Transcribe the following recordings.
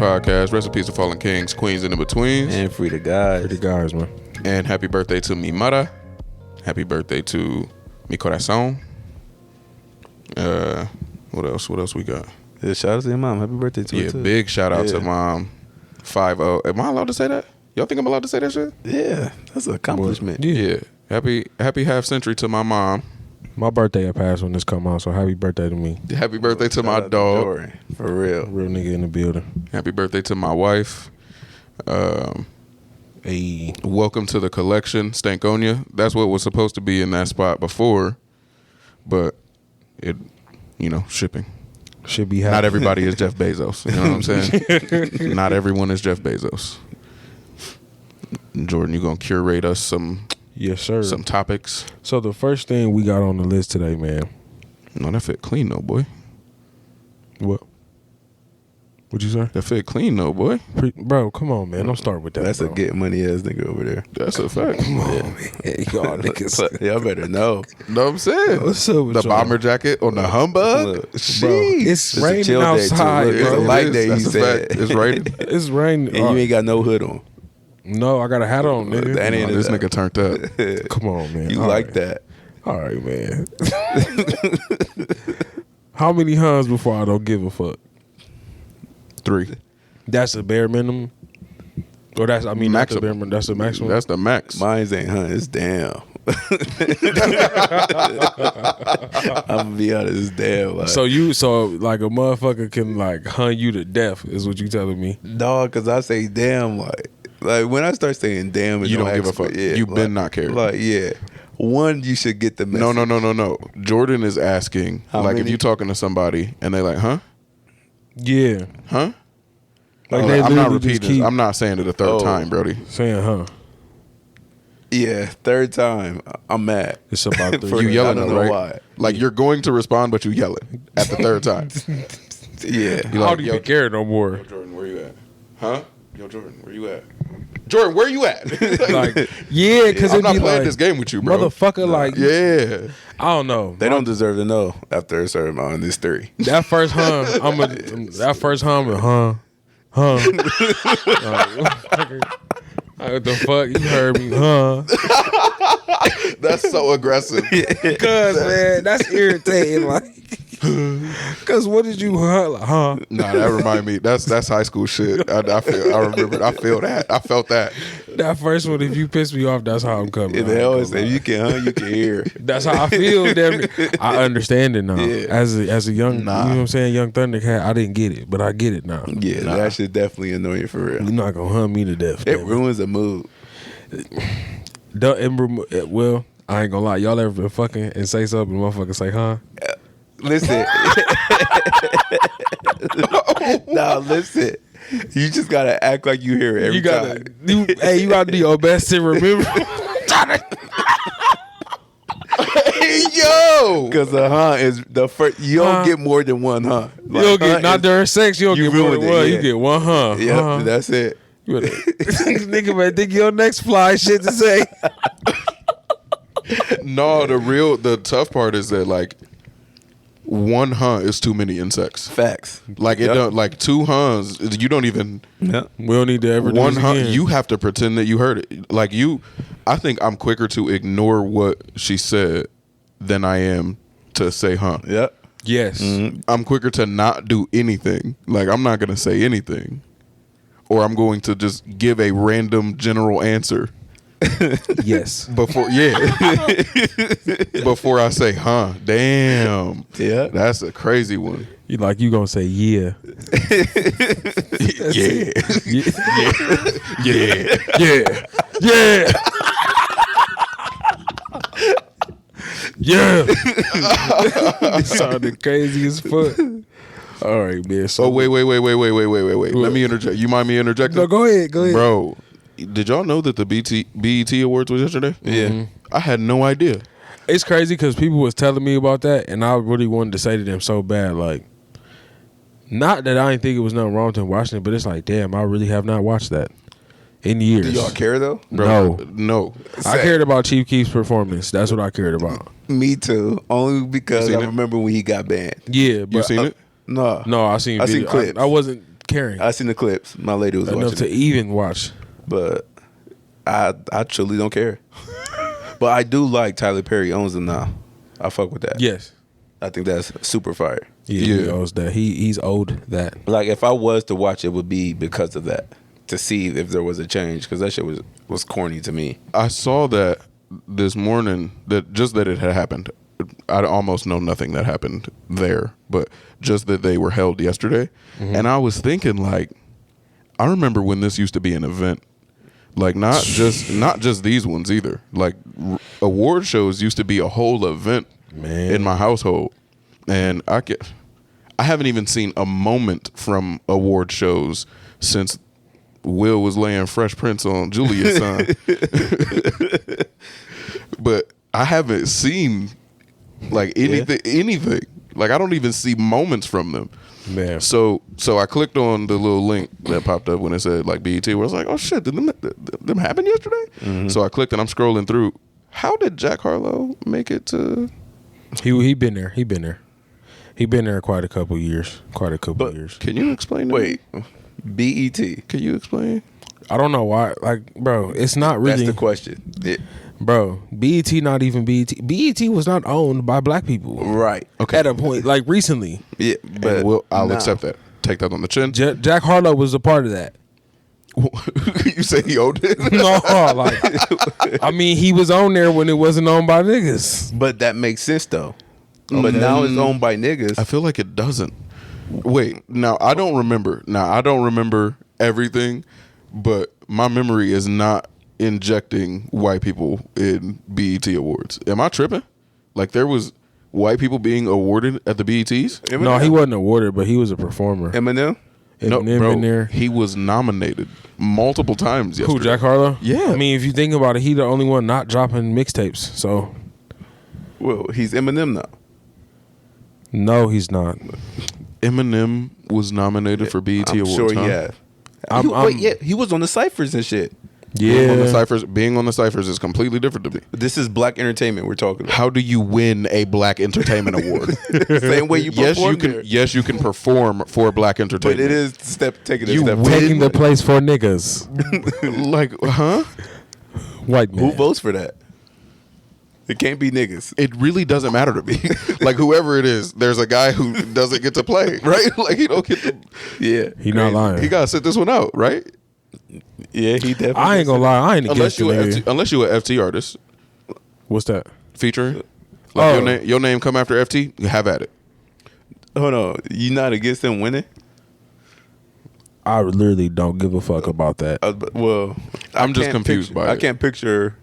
podcast. Rest in peace to fallen kings, queens, and in betweens. And free the guys. Free the guys, man. And happy birthday to mi Mara. Happy birthday to mi corazón. What else? What else we got? Yeah, shout out to your mom. Happy birthday to her too. Big shout out to mom. 50. Am I allowed to say that? Y'all think I'm allowed to say that shit? Yeah, that's an accomplishment. Yeah. Happy half century to my mom. My birthday will pass when this come out, so happy birthday to me. Happy birthday to my Shout out dog. Jordan, for real. Real nigga in the building. Happy birthday to my wife. Hey. Welcome to the collection, Stankonia. That's what was supposed to be in that spot before, but it, shipping. Should be happy. Not everybody is Jeff Bezos. You know what I'm saying? Not everyone is Jeff Bezos. Jordan, you gonna curate us some topics? So the first thing we got on the list today, man. No, that fit clean though, boy. What? What'd you say? That fit clean though, boy. Bro, come on, man. Don't start with that. That's bro. a get money ass nigga over there. That's a fact. Come on, man. Y'all niggas. Y'all better know. Know what I'm saying? What's up with The y'all? bomber jacket on the humbug? Look, Sheesh. It's a raining chill day, too. outside, Look, it's bro. a light It is. day, That's he a said. fact. It's raining. It's raining. And you ain't got no hood on. No, I got a hat on, nigga. That ain't This enough. nigga turned up. Come on, man. You All like right. that. All right, man. How many huns before I don't give a fuck? 3. That's the bare minimum? Or that's, not the Maximum. bare minimum. That's the maximum? That's the max. Mines ain't hun. It's damn. I'm gonna be honest. It's damn. Like, so like a motherfucker can like hunt you to death is what you telling me? dog, because I say damn, like when I start saying damn, You don't give a fuck. You been not caring. Like, yeah. One, you should get the message. No. Jordan is asking, How like, if many? you talking to somebody and they like, huh? Yeah. Huh? Like I'm they not literally just repeating. keep I'm not saying it a third Oh. time, Brody. saying, huh? Yeah, third time, I'm mad. It's about For the You real. yelling I don't though, know right? why. Like you're going to respond, but you yelling at the third time. Yeah. You I like, don't even care no more. Jordan, where you at? Huh? Yo, Jordan, where you at? Jordan, where you at? Like, yeah, because I'm it not be playing like, this game with you, bro. motherfucker, like, Yeah. I don't know. They don't deserve to know after a certain amount. It's 3. That first hum, that first hum, like, what the fuck? You heard me, huh? That's so aggressive. Cause man, that's irritating. Like, cause what did you like, huh? Nah, that remind me. That's high school shit. I remember. I feel that. I felt that. That first one, if you piss me off, that's how I'm coming. And they always say, you can hunt, you can hear. That's how I feel. Damn it. I understand it now. Yeah. As a young, you know what I'm saying, young Thundercat, I didn't get it, but I get it now. Yeah, that shit definitely annoying for real. You're not gonna hunt me to death. It damn ruins a mood. Well, I ain't gonna lie. Y'all ever been fucking and say something and motherfucker say, huh? Listen. Now listen. You just gotta act like you hear it every You gotta, time. you gotta do your best to remember. Hey, yo. Because a hunt is the first. You don't Huh? get more than one hunt. You don't get, hunt not is- during sex, you don't you get more ruined than it, one. yeah. You get one, huh? Yep, Huh? that's it. You better- Nigga better think your next fly shit to say. No, the tough part is that like one hunt is too many insects. Facts. Like it Yep. don't like 2 hunts. You don't even Yep. We don't need to ever do one this hunt. again. You have to pretend that you heard it. Like I think I'm quicker to ignore what she said than I am to say hunt. Yep. Yes. I'm quicker to not do anything. Like I'm not gonna say anything, or I'm going to just give a random general answer Yes. before before I say, huh? Damn. Yeah. That's a crazy one. You gonna say yeah. Yeah. Yeah. Yeah. Yeah. Yeah. Sounded crazy as fuck. All right, man. So Oh wait. Let me interject. You mind me interjecting? No, go ahead. Go ahead. Bro, did y'all know that the BET Awards was yesterday? Yeah. I had no idea. It's crazy because people was telling me about that, and I really wanted to say to them so bad, like, not that I didn't think it was nothing wrong with them watching it, but it's like, damn, I really have not watched that in years. Do y'all care though? Bro, no. I cared about Chief Keef's performance. That's what I cared about. Me too. Only because You I seen it? remember when he got banned. Yeah, but You seen it? No. No, I seen I seen video. clips. I wasn't caring I seen the clips. My lady was enough watching to it, even watch. but I truly don't care. But I do like Tyler Perry owns them now. I fuck with that. Yes. I think that's super fire. Yeah, he Yeah. owes that. He's owed that. Like if I was to watch it, would be because of that, to see if there was a change, because that shit was corny to me. I saw that this morning, that it had happened. I almost know nothing that happened there, but just that they were held yesterday. And I was thinking, like, I remember when this used to be an event. Like not just these ones either. Like award shows used to be a whole event in my household, and I haven't even seen a moment from award shows since Will was laying Fresh Prince on Julia's son. But I haven't seen like anything. Like I don't even see moments from them. Man. So I clicked on the little link that popped up when it said like BET, where I was like, oh shit, did them happen yesterday? So I clicked and I'm scrolling through. How did Jack Harlow make it to? He been there. He been there quite a couple years. Years. Can you explain? To Wait, me? BET. Can you explain? I don't know why. Like, bro, it's not really. That's the question. Bro, BET not even BET. BET was not owned by black people. Right. Okay. At a point, like recently. Yeah, but I'll nah. accept that. Take that on the chin. Jack Harlow was a part of that. You say he owed it? No, like, I mean, he was on there when it wasn't owned by niggas. But that makes sense though. But now it's owned by niggas. I feel like it doesn't. Wait, now I don't remember. Now I don't remember everything, but my memory is not injecting white people in BET awards. Am I tripping? Like there was white people being awarded at the BETs? Eminem. No, he wasn't awarded, but he was a performer. Eminem. No, Eminem bro, in there. he was nominated multiple times yesterday. Who, Jack Harlow? Yeah. I mean, if you think about it, he the only one not dropping mixtapes. So, Well, he's Eminem now. no, he's not. Eminem was nominated for BET I'm awards. sure he huh? has. I'm- Yeah, he was on the ciphers and shit. Being on the Yeah. ciphers, being on the ciphers is completely different to me. This is black entertainment we're talking about. How do you win a Black Entertainment Award? Same way you yes, you perform can. there. Yes, you can perform for Black Entertainment. But it is taking a You step. win. Taking the place for niggas. like, huh? White man. Who votes for that? It can't be niggas. It really doesn't matter to me. Like whoever it is, there's a guy who doesn't get to play, right? Like he don't get to. Yeah, He not lying. He gotta sit this one out, right? yeah, he definitely. I ain't gonna lie. I ain't Unless against the you nigga. unless you an FT artist What's that? featuring, like Oh. your name come after FT, have at it. Hold on, you not against him winning? I literally don't give a fuck about that. Well, I'm just can't confused picture- by I it. can't picture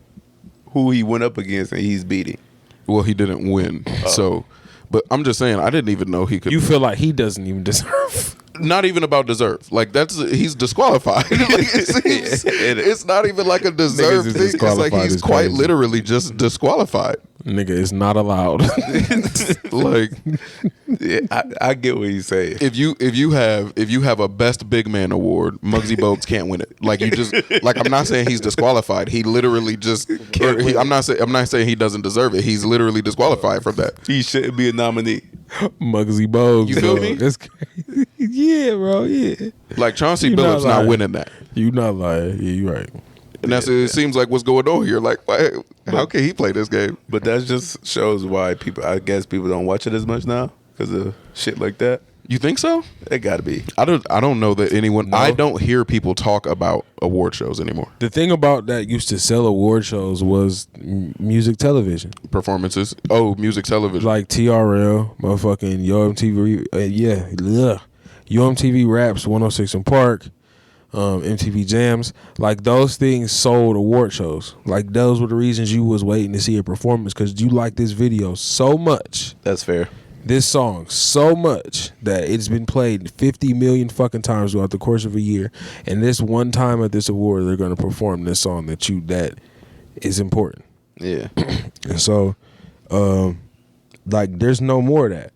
who he went up against and he's beating. Well, he didn't win, so. But I'm just saying, I didn't even know he could. You feel like he doesn't even deserve. Not even about deserve. Like he's disqualified. Like, it's not even like a deserved is thing. It's like disqualified he's is quite crazy. literally just disqualified. Nigga is not allowed. Like Yeah, I get what he's saying. if you have a best big man award, Muggsy Bogues can't win it. Like you just like I'm not saying he's disqualified. He literally just I'm not saying he doesn't deserve it. He's literally disqualified from that. He shouldn't be a nominee. Muggsy Bogues. You feel dog. me? That's crazy. Yeah, bro. Yeah. Like Chauncey You not Billups not lying. winning that. You not lying. Yeah, you right. And it seems like what's going on here. Like, why, how can he play this game? But that just shows why I guess people don't watch it as much now because of shit like that. You think so? It got to be. I don't know that anyone. No. I don't hear people talk about award shows anymore. The thing about that used to sell award shows was music television. Performances. Oh, music television. Like TRL, motherfucking Yo MTV, Yo MTV Raps, 106 in Park, MTV Jams. Like those things sold award shows. Like those were the reasons you was waiting to see a performance because you like this video so much, That's fair. this song so much that it's been played 50 million fucking times throughout the course of a year. And this one time at this award, they're gonna perform this song that is important. Yeah. And so, like, there's no more of that.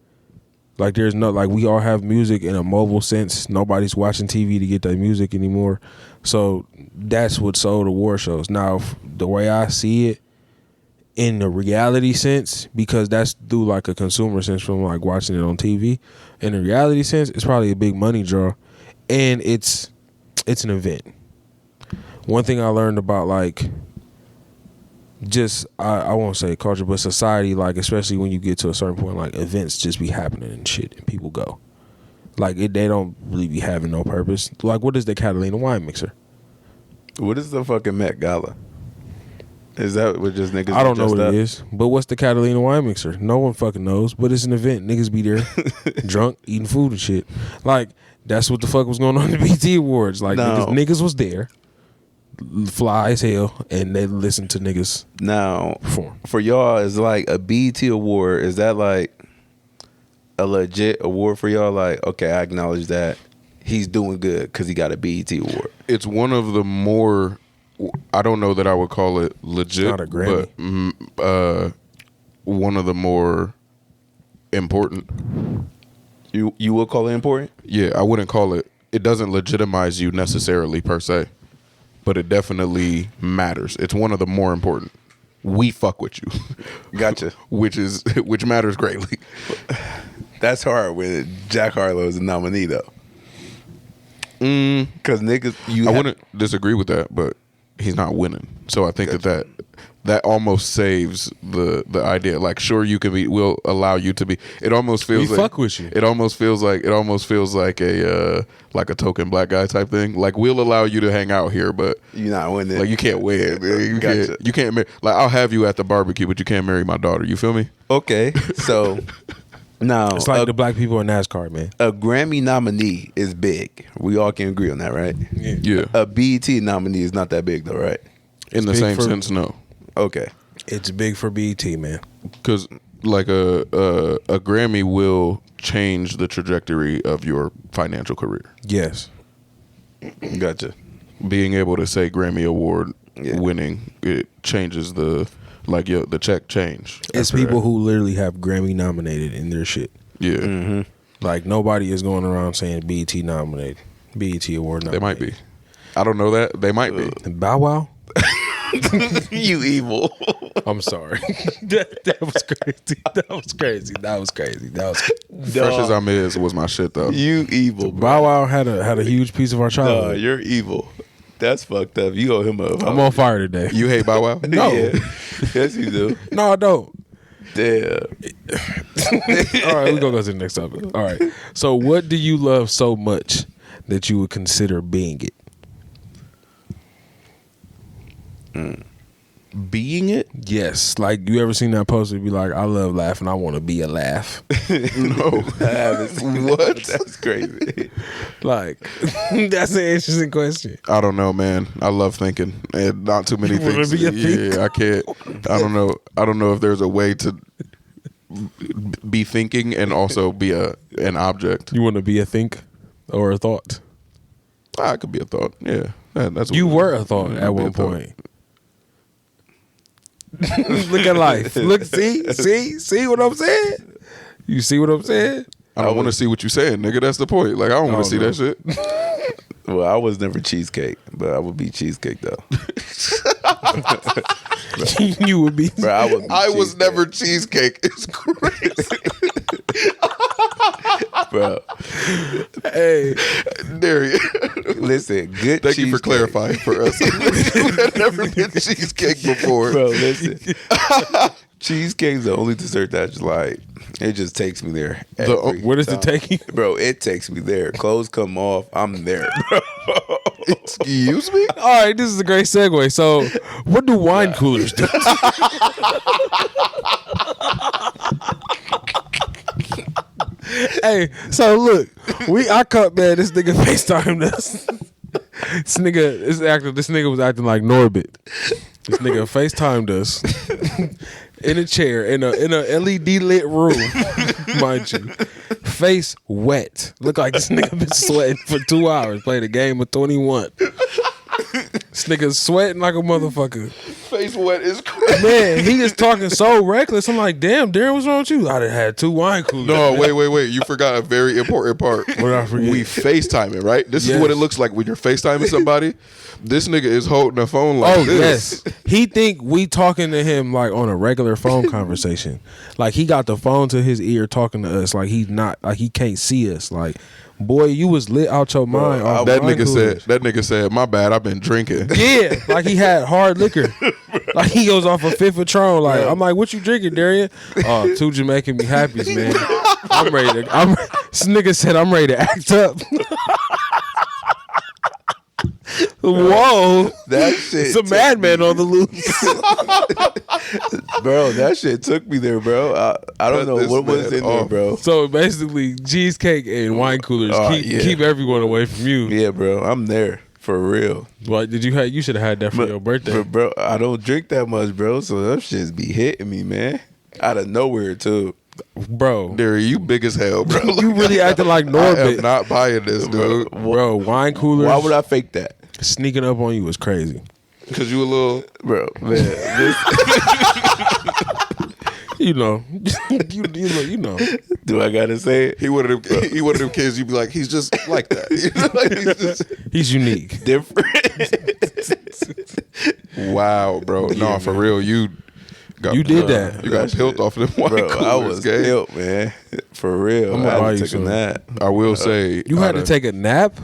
Like, there's no, like, we all have music in a mobile sense. Nobody's watching TV to get that music anymore. So, that's what sold award shows. Now, the way I see it, in the reality sense, because that's through, like, a consumer sense from, like, watching it on TV. In the reality sense, it's probably a big money draw. and it's an event. One thing I learned about like just I won't say culture, but society, like especially when you get to a certain point, like events just be happening and shit, and people go. Like they don't really be having no purpose. Like what is the Catalina wine mixer? What is the fucking Met Gala? Is that what just niggas? I don't know what it is, but what's the Catalina wine mixer? No one fucking knows, but it's an event. Niggas be there, drunk, eating food and shit. Like that's what the fuck was going on in the BT Awards. Like niggas was there, fly as hell, and they listened to niggas now perform. For y'all, is like a BET award. Is that like a legit award for y'all? Like, okay, I acknowledge that he's doing good because he got a BET award. It's one of the more. I don't know that I would call it legit, not a Grammy. but one of the more important. You would call it important? Yeah, I wouldn't call it. It doesn't legitimize you necessarily per se, but it definitely matters. It's one of the more important. We fuck with you. Gotcha. which matters greatly. That's hard when Jack Harlow is a nominee though. Because niggas, I wouldn't disagree with that, but he's not winning. So I think that almost saves the idea. Like, sure, you can be. We'll allow you to be. It almost feels we like fuck with you. It almost feels like a token black guy type thing. Like, we'll allow you to hang out here, but you're not winning. Like, you can't win. You can't marry. Like, I'll have you at the barbecue, but you can't marry my daughter. You feel me? Okay, so. No, it's like the black people in NASCAR, man. A Grammy nominee is big. We all can agree on that, right? Yeah. A BET nominee is not that big, though, right? In the same sense, no. Okay. It's big for BET, man. Because like a Grammy will change the trajectory of your financial career. Yes. Gotcha. Being able to say Grammy Award winning, it changes the check change. It's people who literally have Grammy nominated in their shit. Yeah. Mm-hmm. Like nobody is going around saying BET nominated, BET Award nominated. They might be. I don't know that. They might be. Bow Wow? You evil. I'm sorry. that was crazy. That was crazy. Fresh as I'm is was my shit though. You evil, bro. Bow Wow had a huge piece of our childhood. You're evil. That's fucked up. You owe him up. I'm on fire today. You hate Bow Wow? No. Yeah. Yes, you do. No, I don't. Damn. All right, we're going to go to the next topic. All right. So what do you love so much that you would consider being it? Being it? Yes. Like, you ever seen that poster be like, I love laughing, I want to be a laugh? No. What? That's crazy. Like, that's an interesting question. I don't know, man. I love thinking. And not too many You wanna things. be a thinker? Yeah, I can't. I don't know. I don't know if there's a way to be thinking and also be an object. You want to be a think or a thought? I could be a thought. Yeah. That's You were a thought at one point. Look at life. Look, see what I'm saying? You see what I'm saying? I don't want to see what you're saying, nigga. That's the point. Like, I don't want to see that shit. Well, I was never cheesecake, but I would be cheesecake though. You would be. Bro, I was never cheesecake. It's crazy. Bro. Hey, Darius. Listen, good Thank you for cheesecake. clarifying for us. I've never been cheesecake before. Bro, listen. Cheesecake's the only dessert that's like, it just takes me there. where does it take you? Bro, it takes me there. Clothes come off, I'm there, bro. Excuse me? All right, this is a great segue. So, what do wine coolers do? Hey, so look, I caught man. This nigga FaceTimed us. This nigga was acting like Norbit. This nigga FaceTimed us in a chair in a LED lit room, mind you. Face wet. Look like this nigga been sweating for 2 hours. Played a game of 21. This nigga sweating like a motherfucker. Face wet is crazy. Man, he is talking so reckless. I'm like, damn, Darren, what's wrong with you? I done had 2 wine coolers. No, wait. You forgot a very important part. What did I forget? We FaceTiming, right? This Yes. is what it looks like when you're FaceTiming somebody. This nigga is holding a phone like this. Yes. He think we talking to him like on a regular phone conversation. Like he got the phone to his ear talking to us. Like he's not, like he can't see us. Like Boy, you was lit out your mind. Off That wine coolers. That nigga said, my bad, I've been drinking. Yeah, like he had hard liquor. Like he goes off a fifth of Patron. Like I'm like, what you drinking, Darian? Oh, 2 Jamaican me happies, man. I'm ready to. This nigga said I'm ready to act up. Whoa, That shit. it's a madman on the loose. Bro, that shit took me there, bro. I don't Cut know this what was man in there, off. bro. So basically, cheesecake and wine coolers keep everyone away from you. Yeah, bro, I'm there for real. Like, you should have had that for your birthday, But bro, I don't drink that much, bro. So them shits be hitting me, man. Out of nowhere too. bro. Derry, you big as hell, bro. You really acting like I am Norbit, not buying this, dude. bro. Wine coolers. Why would I fake that, sneaking up on you was crazy. Because you a little... bro? Man, this, You know, you know. do I gotta say it? He one of them kids. You'd be like, he's just like that. You know, like, he's just He's unique. Different. wow, bro. No, for real, you got You did that. You got That pilled shit. off of them wine Bro, coolers, I was gang. killed, man. For real. I'm gonna I buy had you to take a some. nap. I will say, You had to take a nap.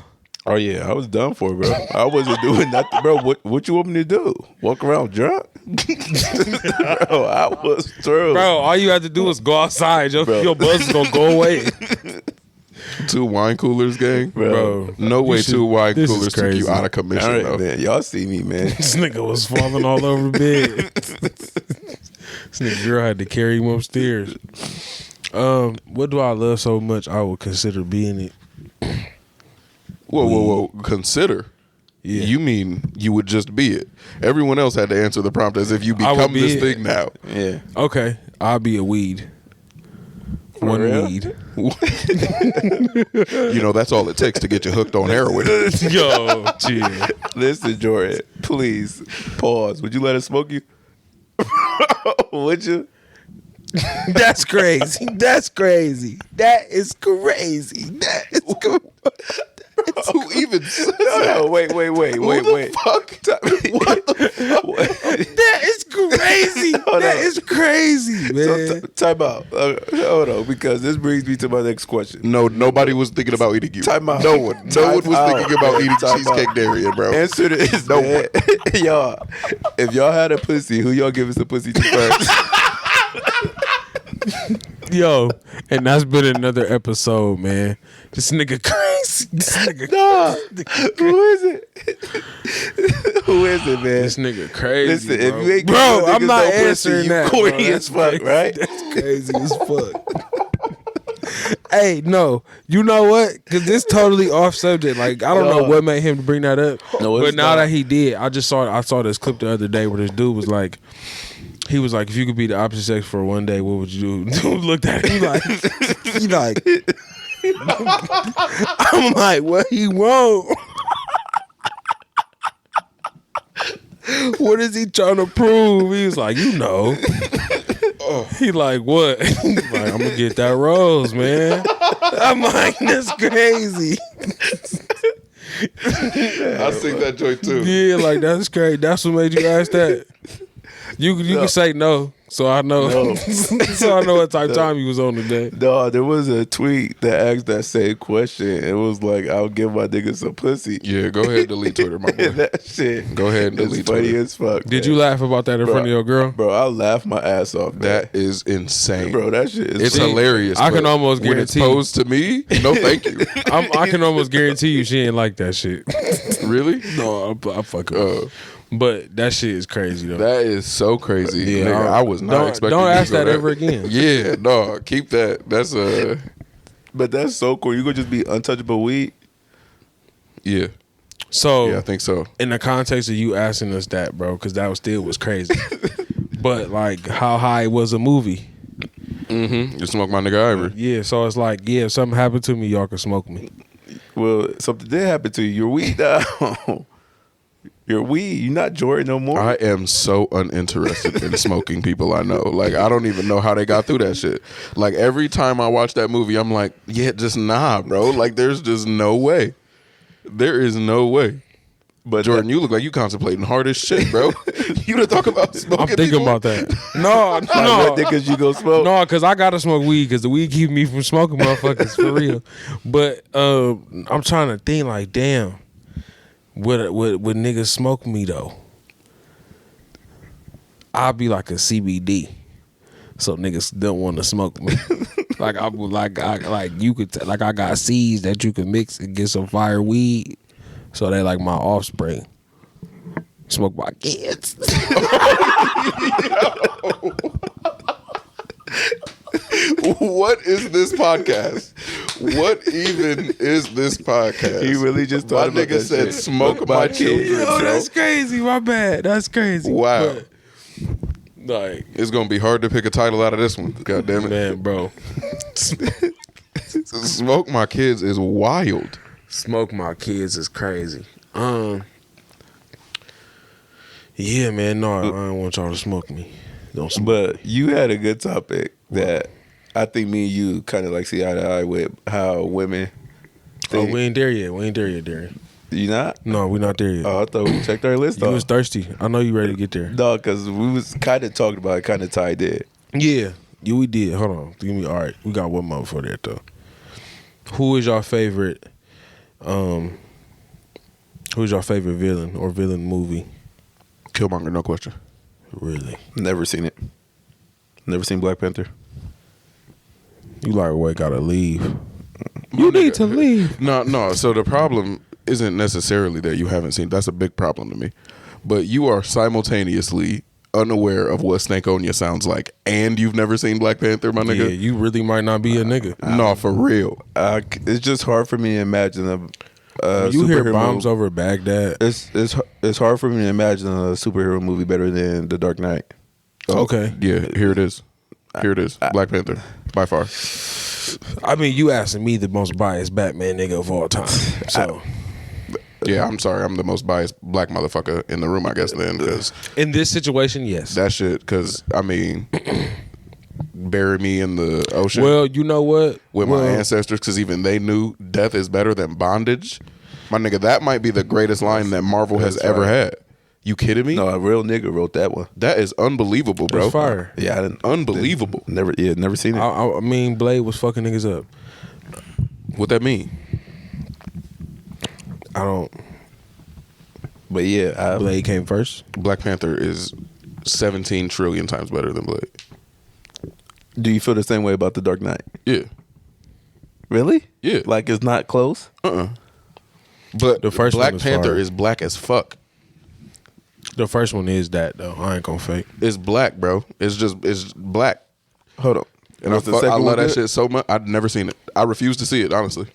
Oh yeah, I was done for, bro. I wasn't doing nothing, bro. What you want me to do? Walk around drunk? Bro, I was through. Bro, all you had to do was go outside. Bro. Your buzz is gonna go away. 2 wine coolers, gang. Bro, No way you should- 2 wine this is coolers took you crazy. out of commission, All right, though. man. Y'all see me, man. This nigga was falling all over the bed. This nigga girl had to carry him upstairs. What do I love so much I would consider being it? Whoa. Consider. Yeah. You mean you would just be it? Everyone else had to answer the prompt as if you I would become be this it. thing now. Yeah. Okay, I'll be a weed. One real? weed. You know, that's all it takes to get you hooked on heroin. Yo, chill. Listen, Jordan, please pause. Would you let us smoke you? Would you? That's crazy. That's crazy. That is crazy. That is crazy. Who even says No, wait. Fuck? What the fuck? That is crazy. That is crazy, man. Time out. Hold on, because this brings me to my next question. No, nobody was thinking about eating you. Time out. No one was Time out. thinking about eating Time cheesecake out. Darian, bro. Answer this, No man. Y'all, if y'all had a pussy, who y'all give us the pussy to first? Yo, and that's been another episode, man. This nigga crazy. This nigga, Nah. Who is it? Who is it, man? this nigga crazy. Listen, if bro. you ain't bro, giving I'm niggas not no pussy, answering you that. corny bro. as That's fuck, crazy. right? That's crazy as fuck. Hey, no, you know what? Because this totally off subject. Like, I don't know what made him bring that up. No, but it's now not. that he did, I saw this clip the other day where this dude was like, he was like, if you could be the opposite sex for one day, what would you do? Dude looked at him like, he like, I'm like, what he want? What is he trying to prove? He was like, you know. He like, what? He's like, I'm gonna get that rose, man. I'm like, that's crazy. I sing that joint too. Yeah, like that's crazy. That's what made you ask that. You can say no, so I know. No. So I know what type of time you was on today. No, there was a tweet that asked that same question. It was like, I'll give my nigga some pussy. Yeah, go ahead and delete Twitter, my boy. That shit. Go ahead and It's delete funny Twitter. as fuck. Did man. you laugh about that in front of your girl? Bro, I laughed my ass off. That is insane. bro, that shit is It's funny. hilarious. I can but almost when it's guarantee- posed to me, no thank you. I can almost guarantee you she ain't like that shit. Really? No, I fuck her. But that shit is crazy though. That is so crazy. Yeah, Nigga, I was not don't- expecting don't you to ask go that ever again. Yeah, no, keep that. That's But that's so cool. You gonna just be untouchable weed? yeah. So Yeah, I think so. in the context of you asking us that, bro, because that was crazy. But like, how high was a movie? Mm-hmm. You smoke my nigga Ivory. Yeah, so it's like, yeah, if something happened to me, y'all can smoke me. Well, something did happen to you. You're weed now. You're weed. You're not Jordan no more. I am so uninterested in smoking people I know. Like, I don't even know how they got through that shit. Like, every time I watch that movie, I'm like, yeah, just nah, bro. Like, there's just no way. There is no way. But Jordan, you look like you contemplating hard as shit, bro. You to talk about smoking? I'm thinking people? about that. No, what niggas you go smoke? No, because I gotta smoke weed because the weed keep me from smoking motherfuckers for real. But I'm trying to think like, damn, would niggas smoke me though? I'll be like a CBD, so niggas don't want to smoke me. Like I would like you could like I got seeds that you can mix and get some fire weed, so they like my offspring. Smoke my kids. What is this podcast? What even is this podcast? He really just My thought about nigga that said shit. smoke my children, Oh, bro. that's crazy. My bad. That's crazy. Wow. But, like, It's gonna be hard to pick a title out of this one. God damn it. man, bro. Smoke my kids is wild. Smoke my kids is crazy. Yeah, man. No, I don't want y'all to smoke me. Don't smoke. But you had a good topic that I think me and you kind of like see eye to eye with how women Oh, think. we ain't there yet. We ain't there yet, Darren. You not? No, we not there yet. Oh, I thought we checked our list You off. was thirsty. I know you ready to get there. No, because we was kind of talking about it, kind of tied in. Yeah, we did. Hold on. Give me. All right, we got one more for that though. Who is your favorite? Who's your favorite villain or villain movie? Killmonger, no question. Really? Never seen it. Never seen Black Panther. You like, wait, gotta leave. You need to leave. No. So the problem isn't necessarily that you haven't seen. That's a big problem to me. But you are simultaneously unaware of what Stankonia sounds like, and you've never seen Black Panther, my Yeah, nigga. you really might not be a nigga. No, for real. It's just hard for me to imagine a You hear superhero bombs movie. over Baghdad. It's hard for me to imagine a superhero movie better than The Dark Knight. Okay. Yeah, here it is. Here it is. Black Panther, by far. I mean, you asking me the most biased Batman nigga of all time. So Yeah, I'm sorry. I'm the most biased black motherfucker in the room, I guess, then. Because in this situation, yes. that shit, because, I mean, bury me in the ocean Well, you know what? with Well, my ancestors, because even they knew death is better than bondage. My nigga, that might be the greatest line that Marvel has That's ever right. had. You kidding me? No, a real nigga wrote that one. That is unbelievable, bro. It's fire. Yeah, I didn't. Unbelievable. Never seen it. I mean, Blade was fucking niggas up. What that mean? I don't. But yeah, Blade came first. Black Panther is 17 trillion times better than Blade. do you feel the same way about The Dark Knight? Yeah. Really? Yeah. Like it's not close. But The first Black one is Panther fire. is black as fuck. The first one is that though. I ain't gonna fake. It's black, bro. It's black. Hold on. And Was the I second love one that good? shit so much. I've never seen it. I refuse to see it, honestly.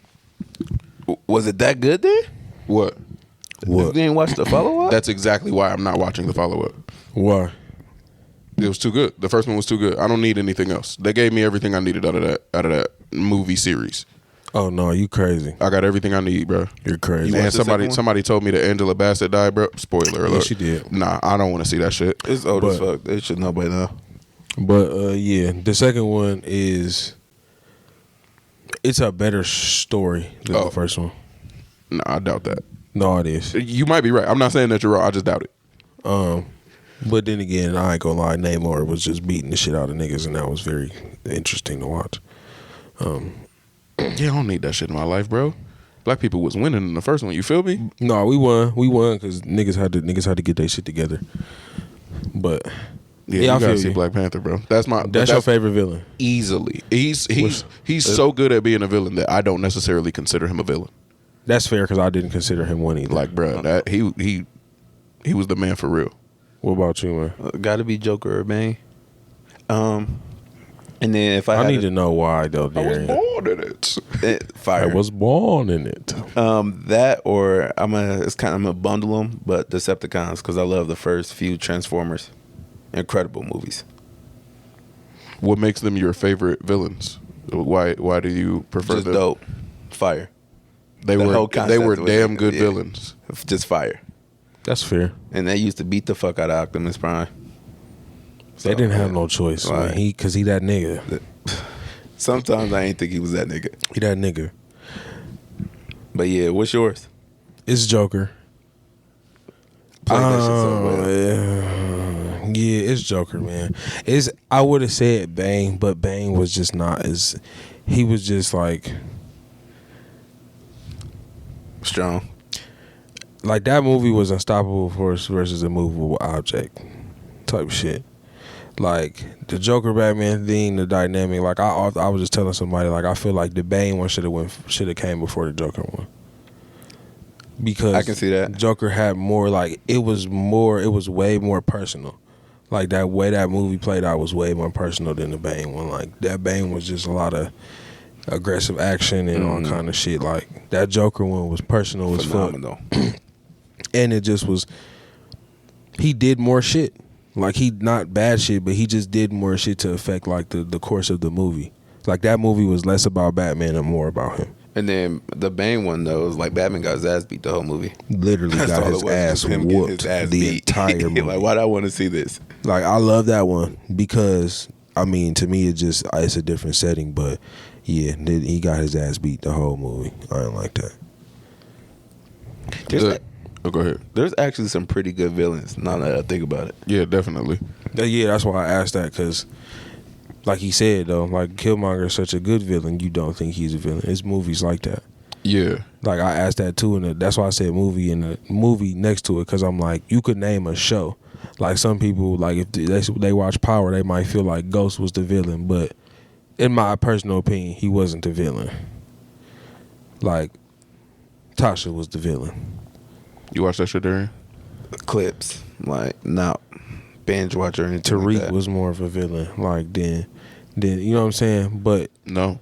Was it that good then? What? You didn't watch the follow up? That's exactly why I'm not watching the follow up. Why? It was too good. The first one was too good. I don't need anything else. They gave me everything I needed out of that movie series. Oh no, you crazy. I got everything I need, bro. You're crazy. And watched the second one? somebody told me that Angela Bassett died, bro. Spoiler alert. she did. Nah, I don't want to see that shit. It's old as But- fuck. They should know by now. But yeah, the second one is it's a better story than Oh. the first one. Nah, I doubt that. No, it is. You might be right. I'm not saying that you're wrong. I just doubt it. But then again, I ain't gonna lie, Namor was just beating the shit out of niggas, and that was very interesting to watch. Yeah, I don't need that shit in my life, bro. Black people was winning in the first one. You feel me? No, we won because niggas had to get their shit together. But Yeah, I you gotta feel see you. Black Panther, bro. That's That's your favorite villain. easily. He's so good at being a villain that I don't necessarily consider him a villain. That's fair because I didn't consider him one either. Like, bro, that he was the man for real. What about you, man? Gotta be Joker or Bane. And then if I I had need to know why though, Darren. born in it. I fire. was born in it. That or I'm gonna bundle them, but Decepticons because I love the first few Transformers, incredible movies. What makes them your favorite villains? Why do you prefer Just them? dope, fire, They The were whole they concept were of it, damn good yeah. villains. just fire. That's fair. And they used to beat the fuck out of Optimus Prime. They didn't have no choice, man. Right. Because he that nigga. Sometimes I ain't think he was that nigga. He that nigga. But yeah, what's yours? It's Joker. played that shit so well. Yeah, it's Joker, man. I would have said Bane, but Bane was just not as. He was just like Strong. that movie was Unstoppable Force versus Immovable Object type shit. Like the Joker Batman thing, the dynamic. Like I was just telling somebody, like I feel like the Bane one should have came before the Joker one. Because I can see that. Joker had more, like it was way more personal. Like that way that movie played out was way more personal than the Bane one. Like that Bane was just a lot of aggressive action and all kind of shit. Like that Joker one was personal as fuck. Phenomenal. And it just was, he did more shit. Like he, not bad shit, but he just did more shit to affect like the course of the movie. Like that movie was less about Batman and more about him. And then the Bane one though was like Batman got his ass beat the whole movie. Literally That's got all his it was, ass just him getting whooped his ass the beat. entire movie. Like, why do I want to see this? Like I love that one because I mean to me it's a different setting, but yeah, he got his ass beat the whole movie. I didn't like that. Go ahead. There's actually some pretty good villains. Now that I think about it. Yeah, definitely. Yeah, that's why I asked that because, like he said though, like Killmonger is such a good villain, you don't think he's a villain. It's movies like that. Yeah. Like I asked that too, and that's why I said movie and the movie next to it because I'm like, you could name a show. Like some people, like if they watch Power, they might feel like Ghost was the villain, but in my personal opinion, he wasn't the villain. Like Tasha was the villain. You watch that shit, Darian? Clips, like not binge watch or anything. Tariq like that. was more of a villain. Like then you know what I'm saying? But No.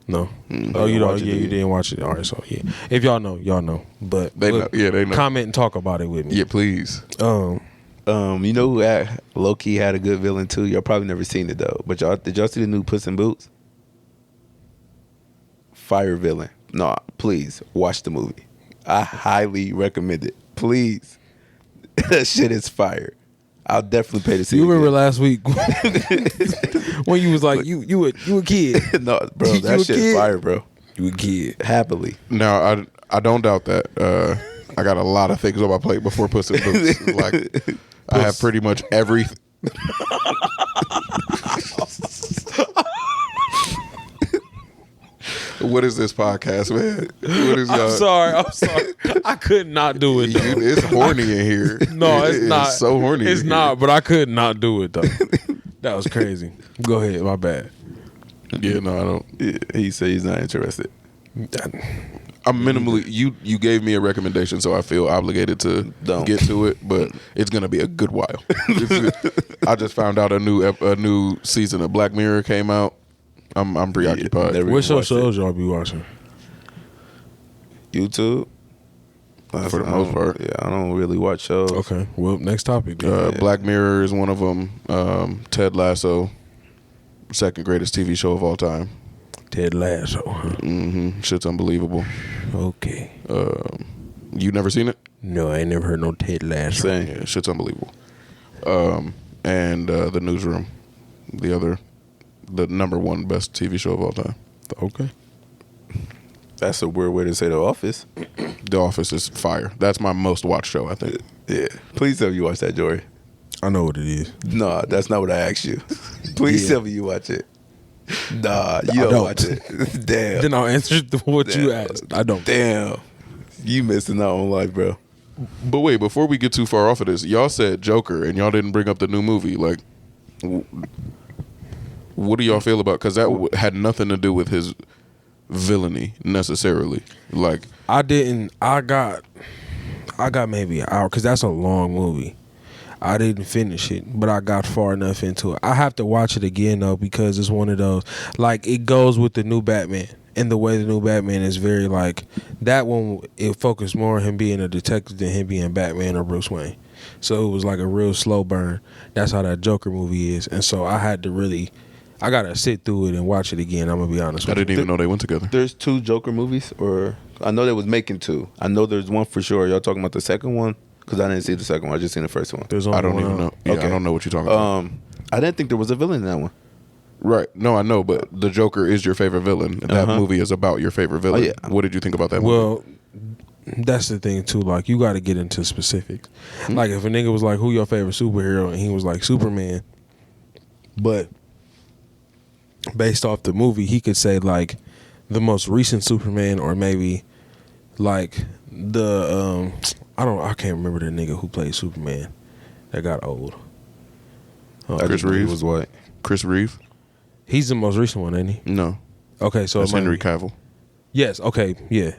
no. Mm. Oh, you didn't know, watch it, yeah, did you you? didn't watch it. All right, so yeah. If y'all know, y'all know. But They know. Yeah, they know. comment and talk about it with me. Yeah, please. You know who low key had a good villain too? Y'all probably never seen it though. But did y'all see the new Puss in Boots? Fire villain. No, please watch the movie. I highly recommend it. Please, that shit is fire. I'll definitely pay to see. You it remember again. last week when you was like you a kid. No, bro, You that a shit kid? fire, bro. You a kid. Happily. Now, I don't doubt that. I got a lot of things on my plate before Puss in Boots. Like, I have pretty much every. What is this podcast, man? What is I'm sorry. I could not do it. Though. It's horny in here. No, it's It is not. so horny. It's in not, but I could not do it though. That was crazy. Go ahead, my bad. Here. Yeah, no, I don't. Yeah, he said he's not interested. I'm minimally. You gave me a recommendation, so I feel obligated to Don't. get to it. But it's gonna be a good while. I just found out a new season of Black Mirror came out. I'm preoccupied. never- What watched shows y'all be watching? YouTube. For the most part. Yeah, I don't really watch shows. Okay, well, next topic. Then. Black Mirror is one of them. Ted Lasso, second greatest TV show of all time. Ted Lasso. Shit's unbelievable. Okay. You never seen it? No, I ain't never heard no Ted Lasso. Same. Yeah, shit's unbelievable. And The Newsroom, the number one best TV show of all time. Okay. That's a weird way to say The Office. The Office is fire. That's my most watched show, I think. Yeah. Please tell me you watch that, Jory. I know what it is. No, that's not what I asked you. Please Yeah. tell me you watch it. Nah, you I don't don't. watch it. Damn. Then I'll answer what you Damn. asked. I don't. Damn. You missing out on life, bro. But wait, before we get too far off of this, y'all said Joker, and y'all didn't bring up the new movie. Like, what do y'all feel about? Because that had nothing to do with his villainy necessarily. Like, I didn't. I got maybe an hour because that's a long movie. I didn't finish it, but I got far enough into it. I have to watch it again though because it's one of those, like, it goes with the new Batman and the way the new Batman is very like that one. It focused more on him being a detective than him being Batman or Bruce Wayne. So it was like a real slow burn. That's how that Joker movie is, and so I had to really. I gotta sit through it and watch it again. I'm gonna be honest I with you. didn't even know they went together. There's 2 Joker movies, or I know they was making 2. I know there's one for sure. Y'all talking about the second one? Because I didn't see the second one. I just seen the first one. There's only I don't one even out. know. Yeah, Okay. I don't know what you're talking about. I didn't think there was a villain in that one. Right. No, I know, but the Joker is your favorite villain. That Uh-huh. movie is about your favorite villain. Oh, yeah. What did you think about that movie? Well, that's the thing too. Like, you got to get into specifics. Like, if a nigga was like, "Who your favorite superhero?" and he was like Superman, but based off the movie, he could say like the most recent Superman, or maybe like the I can't remember the nigga who played Superman that got old. Chris Reeve was white. Chris Reeve? He's the most recent one, ain't he? No, Okay, so that's it might Henry be- Cavill. Yes. Okay. Yeah.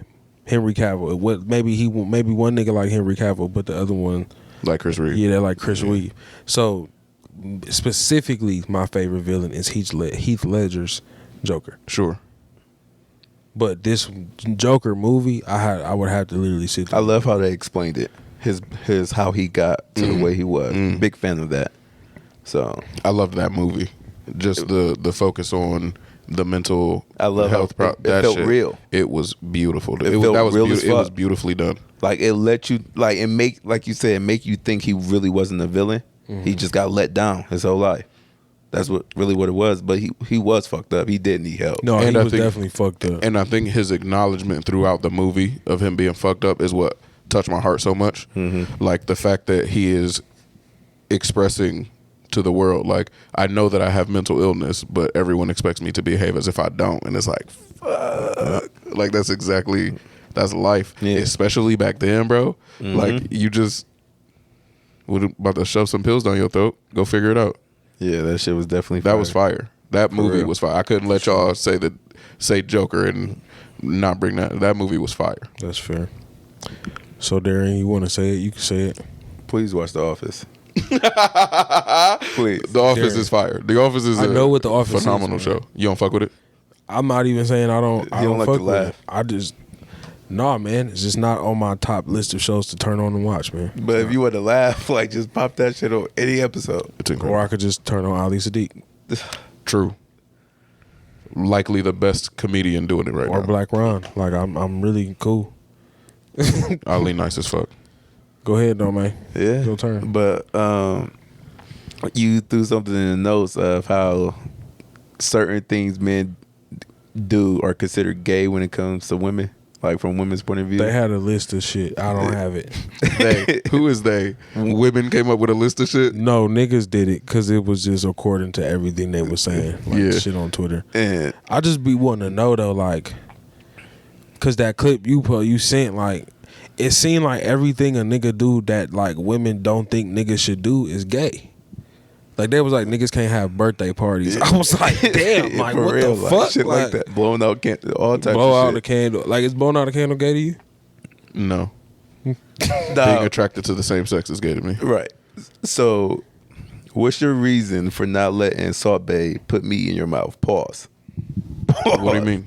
Henry Cavill. What? Maybe one nigga like Henry Cavill, but the other one, Like Chris Reeve. yeah, they're like Chris Reeve. So specifically, my favorite villain is Heath Ledger's Joker. Sure. But this Joker movie, I would have to literally sit I there. love how they explained it. His how he got to the way he was. Big fan of that. So I loved that movie. Just the focus on the mental I love health. how it felt real. It was beautiful. It felt real as It was fuck. beautifully done. like it let you like it make like you said make you think he really wasn't a villain. He just got let down his whole life. That's what it was. But he was fucked up. He did need help. No, And he I was think- definitely fucked up. And I think his acknowledgement throughout the movie of him being fucked up is what touched my heart so much. Like the fact that he is expressing to the world, like, I know that I have mental illness, but everyone expects me to behave as if I don't. And it's like, fuck. Like, that's life. Yeah. Especially back then, bro. Like, you just about to shove some pills down your throat. Go figure it out. Yeah, that shit was definitely That was fire. That movie real. was fire. I couldn't let y'all say Joker and not bring that. That movie was fire. That's fair. So, Darren, you want to say it? You can say it. Please watch The Office. Please. The Office Darren. is fire. The Office is I know what The Office is, phenomenal man. show. You don't fuck with it? I'm not even saying I don't. I You don't don't like fuck to with laugh. it. I just, nah, man. It's just not on my top list of shows to turn on and watch, man. But if you want to laugh, like just pop that shit on any episode. It's Or incredible. I could just turn on Ali Sadiq True. Likely the best comedian doing it right or now. Black Ron. Like, I'm really cool. Ali nice as fuck. Go ahead, though, man. Yeah. Your turn. But you threw something in the notes of how certain things men do are considered gay when it comes to women, like from women's point of view. They had a list of shit. I don't have it. They. Who is they? Women came up with a list of shit. No, niggas did it because it was just according to everything they were saying. Like, Yeah. shit on Twitter. and I just be wanting to know though, like, cause that clip you sent, like, it seemed like everything a nigga do that like women don't think niggas should do is gay. Like, they was like, niggas can't have birthday parties. I was like, damn, like, for what real, the like, fuck? shit like that, blowing out all types Blow of out a shit. candle. Like, is blowing out a candle gay to you? No. Being Nah, attracted to the same sex is gay to me. right. So, what's your reason for not letting Salt Bae put meat in your mouth? Pause. What do you mean?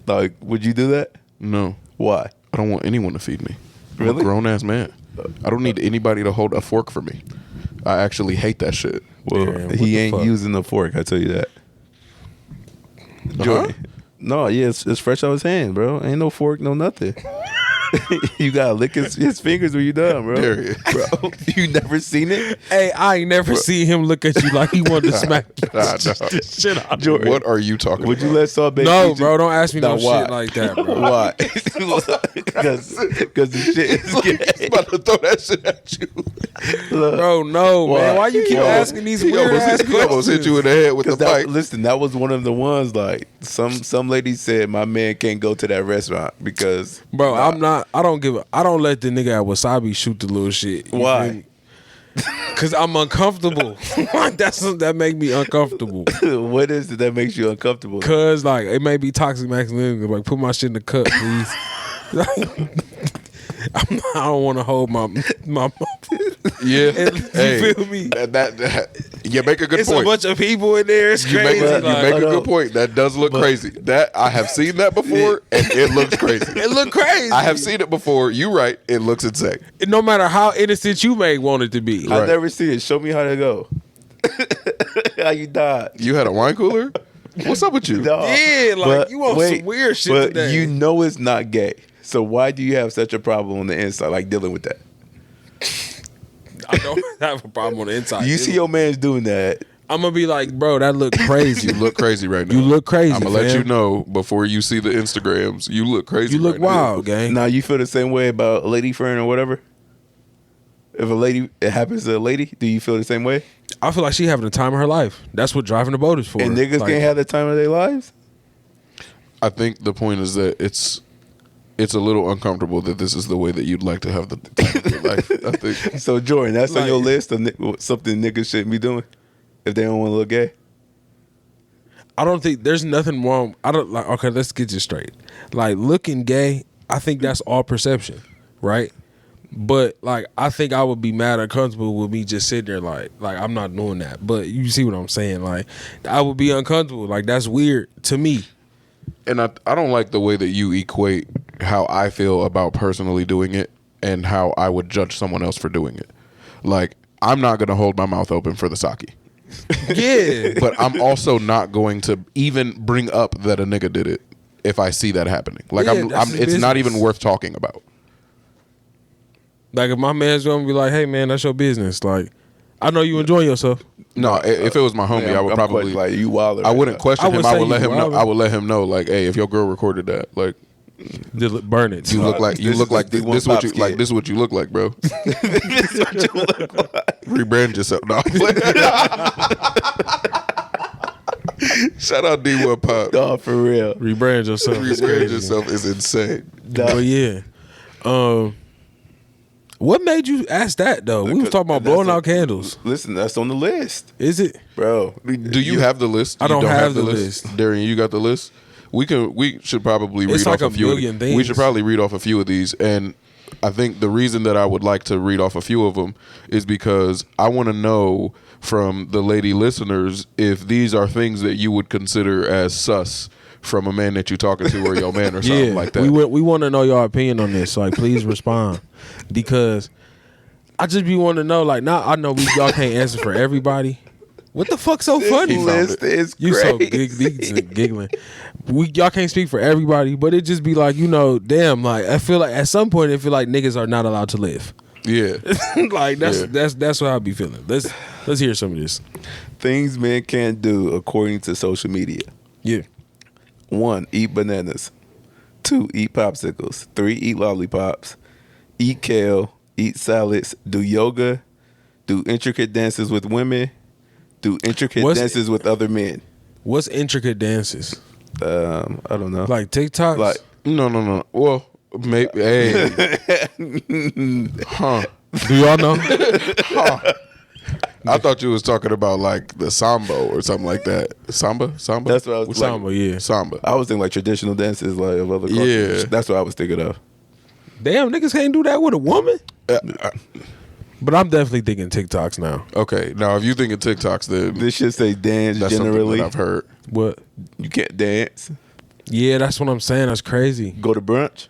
Like, would you do that? No. Why? I don't want anyone to feed me. I'm Really? a grown ass man. I don't need anybody to hold a fork for me. I actually hate that shit. Well, Darren, what he the ain't fuck? using a fork. I tell you that. Jordan. No, yeah, it's fresh out his hand, bro. Ain't no fork, no nothing. You gotta lick his fingers when you done, bro. Darius. Bro, you never seen it? Hey, I ain't never seen him look at you like he wanted to smack you. Nah, no. Shit out. Jordan, What are you talking would you about? let Salt Bae No, feed you? bro, don't ask me no Now, why? shit like that, bro. Why? Because the shit is gay. about to throw that shit at you. Look, Bro, no, man. Why you keep Yo, asking these He weird ass almost, he almost hit you in questions? the head with the 'cause that, mic. listen, that was one of the ones like some lady said my man can't go to that restaurant because Bro, I don't let the nigga at Wasabi shoot the little shit. You Why? feel me? Cause I'm uncomfortable. That make me uncomfortable. what is it that makes you uncomfortable? Cause like it may be toxic masculinity. Like, put my shit in the cup, please. I don't want to hold my Yeah. You feel me? You make a good It's point. a bunch of people in there. It's You make, crazy. you like, make a Hold good up. point. That does look crazy. That I have seen that before, and it looks crazy. it look crazy. I have seen it before. You right. It looks insane. No matter how innocent you may want it to be. I Right. never see it. Show me how to go. How you died. You had a wine cooler. What's up with you? Dog. Yeah, like, you want some weird shit but today. you know it's not gay. So why do you have such a problem on the inside, like dealing with that? I don't have a problem on the inside. You see your man's doing that. I'm gonna be like, bro, that look crazy. You look crazy right now. You look crazy. I'm gonna let fam. you know before you see the Instagrams. You look crazy. You look right now. wild, gang. Now you feel the same way about a lady friend or whatever. If it happens to a lady, do you feel the same way? I feel like she having the time of her life. That's what driving the boat is for. And niggas Like, can't have the time of their lives. I think the point is that it's a little uncomfortable that this is the way that you'd like to have the time of your life. I think. So Jordan, that's on Like- your list of something niggas shouldn't be doing if they don't want to look gay. I don't think there's nothing wrong. I don't like. Okay, let's get this straight. Like looking gay, I think that's all perception, right? But like, I think I would be mad or uncomfortable with me just sitting there like I'm not doing that. But you see what I'm saying? Like, I would be uncomfortable. Like that's weird to me. And I don't like the way that you equate how I feel about personally doing it and how I would judge someone else for doing it. Like, I'm not going to hold my mouth open for the sake. Yeah, But I'm also not going to even bring up that a nigga did it if I see that happening. Like, Yeah, that's his it's not business. even worth talking about. like if my man's gonna be like, "Hey man, that's your business." Like, I know you enjoying yourself. No, if it was my homie, Man, I would I'm probably like you wild. I wouldn't question I would him. I say would let you him know. wildin'. I would let him know, like, hey, if your girl recorded that, like, Burn it. you look like this is like the this. This D1 what you Pops like. kid. This is what you look like, bro. This is what you look like. Rebrand yourself. No. Shout out D1 Pop. Dog, for real. Rebrand yourself. It's Rebrand crazy. yourself is insane. But yeah. What made you ask that though? We was talking about That's blowing a- out candles. Listen, that's on the list, Is it? bro. Do you have the list? I You don't have the list. Darian, you got the list? We should probably read It's off like a a few. million We things. should probably read off a few of these, and I think the reason that I would like to read off a few of them is because I want to know from the lady listeners if these are things that you would consider as sus from a man that you're talking to or your man or something Yeah. like that. We want to know your opinion on this. Like, please respond because I just be wanting to know. Like, now I know y'all can't answer for everybody. What the fuck so funny? This list is You so crazy. giggling. Y'all can't speak for everybody, but it just be like, damn. Like I feel like at some point it feel like niggas are not allowed to live. Yeah. Like Yeah. that's what I be feeling. Let's hear some of this. Things men can't do according to social media. Yeah. 1, eat bananas. 2, eat popsicles. 3, eat lollipops. Eat kale. Eat salads. Do yoga. Do intricate dances with women. Do intricate What's- dances with other men. What's intricate dances? I don't know. Like TikToks? Like- No. Well, maybe. Hey. Huh. do y'all know? I thought you was talking about like the sambo or something like that. Samba? That's what I was Samba, like. yeah. Samba. I was thinking like traditional dances like of other cultures. Yeah. That's what I was thinking of. Damn, niggas can't do that with a woman. Uh, But I'm definitely thinking TikToks now. okay, now if you think of TikToks, then This should say dance that's generally. something that I've heard. What? You can't dance. Yeah, that's what I'm saying. That's crazy. Go to brunch.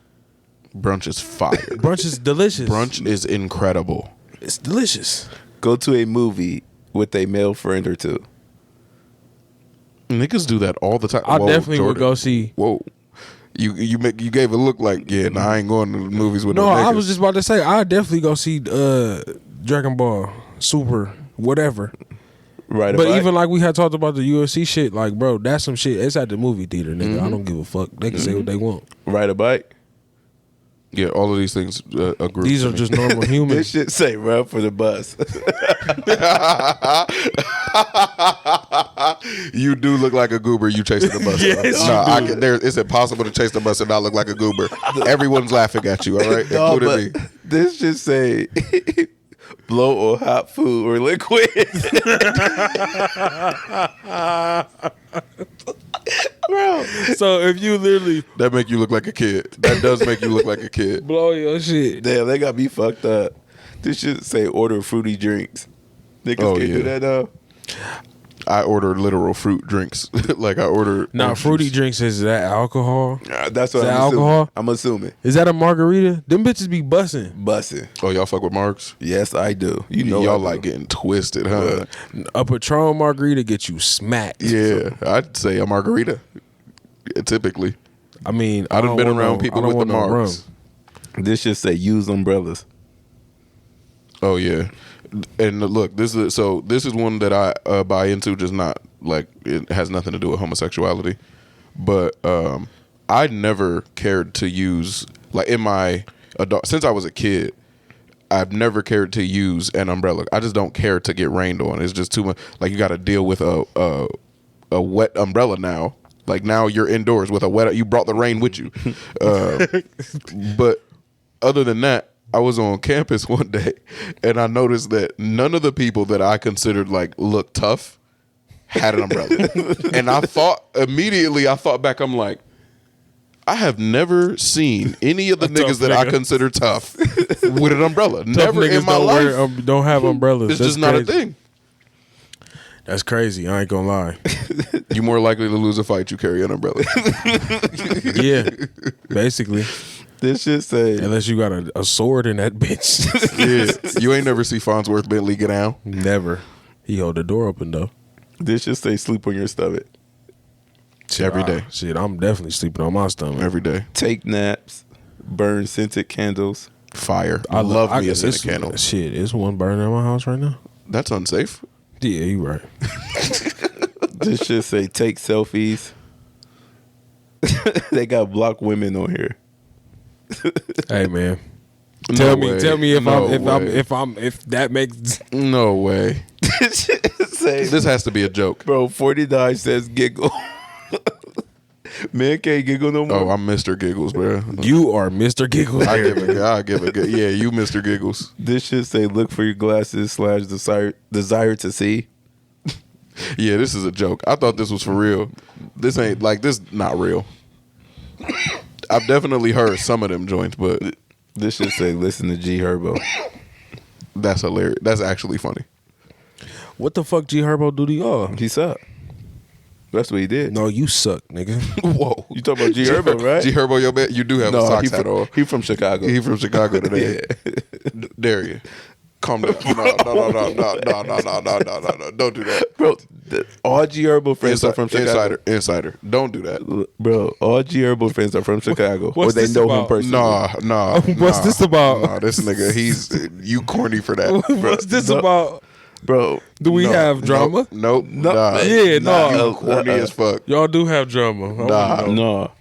Brunch is fire. Brunch is delicious. Brunch is incredible. It's delicious. Go to a movie with a male friend or two. Niggas do that all the time. I Whoa, definitely would Jordan. go see. Whoa, you gave a look like I ain't going to the movies with No, no. I niggas. was just about to say I'd definitely go see Dragon Ball Super whatever. Right. But even like we had talked about the UFC shit, like bro, that's some shit. It's at the movie theater, nigga. I don't give a fuck. They can say what they want. ride a bike. Yeah, all of these things agree. These are just normal This humans. shit say run for the bus. You do look like a goober. You chasing the bus. Yes, no, you I do. can, it's impossible to chase the bus and not look like a goober. Everyone's laughing at you. All right, No, including but me. this should say blow or hot food or liquid. Bro. So if you literally That make you look like a kid. That does make you look like a kid. blow your shit, Damn, they got me fucked up. This should say order fruity drinks. Niggas Oh, can't yeah. do that though. I order literal fruit drinks. Like I order. now orange fruity juice. drinks is that alcohol? That's what Is that I'm alcohol? assuming. I'm assuming. Is that a margarita? Them bitches be busting. Bussing. Oh, y'all fuck with marks? Yes, I do. You know y'all I do. like getting twisted, huh? A Patron margarita get you smacked. Yeah, I'd say a margarita. Yeah, typically, I mean, I done don't been want around no- people I don't with the want no marks. rum. This should say use umbrellas. Oh yeah, And look, this is one that I buy into, just not like it has nothing to do with homosexuality. But I never cared to use, like, in my adult, since I was a kid, I've never cared to use an umbrella. I just don't care to get rained on. It's just too much. Like, you got to deal with a wet umbrella now. Like, now you're indoors with a wet. You brought the rain with you. But other than that, I was on campus one day, and I noticed that none of the people that I considered like look tough had an umbrella. And I thought back, I'm like, I have never seen any of the niggas that I consider tough with an umbrella. Never in my life. Don't have umbrellas. It's just not a thing. That's crazy. I ain't gonna lie. You're more likely to lose a fight. You carry an umbrella. Yeah, basically. This shit say, Unless you got a sword in that bitch. Yeah, you ain't never see Farnsworth Bentley get down. Never. He hold the door open though. this shit say sleep on your stomach. Every day. Shit, I'm definitely sleeping on my stomach. Every day. Take naps, burn scented candles. Fire. I love me a scented candle. Shit, it's one burning in my house right now. That's unsafe. Yeah, you right. This shit say take selfies. They got block women on here. Hey man, No tell me way. if that makes No way. This shit say, This has to be a joke. bro, 49 says giggle. Man can't giggle no more. Oh, I'm Mr. Giggles, bro. you are Mr. Giggles. I give it. Yeah, you Mr. Giggles. This shit say look for your glasses / desire to see. Yeah, this is a joke. I thought this was for real. This ain't like this. Not real. I've definitely heard some of them joints, but This shit say listen to G Herbo. that's hilarious. That's actually funny. What the fuck G Herbo do to y'all? He sucked. That's what he did. No, you suck, nigga. Whoa, You talking about G Herbo, right? G Herbo, yo, bet you do have a socks hat on. He from Chicago. He from Chicago today. Dare you? Calm down. No. Don't do that. Bro, all G Herbo friends are from Chicago. Insider. Don't do that. Bro, all G Herbo friends are from Chicago. Or What's they this know him about? personally. Nah. What's this about? Nah, this nigga, you corny for that. What's this no. about? Bro, Do we have drama? Nope. No. Nah. Yeah, Nah, no. you corny as fuck. Y'all do have drama. I wanna know.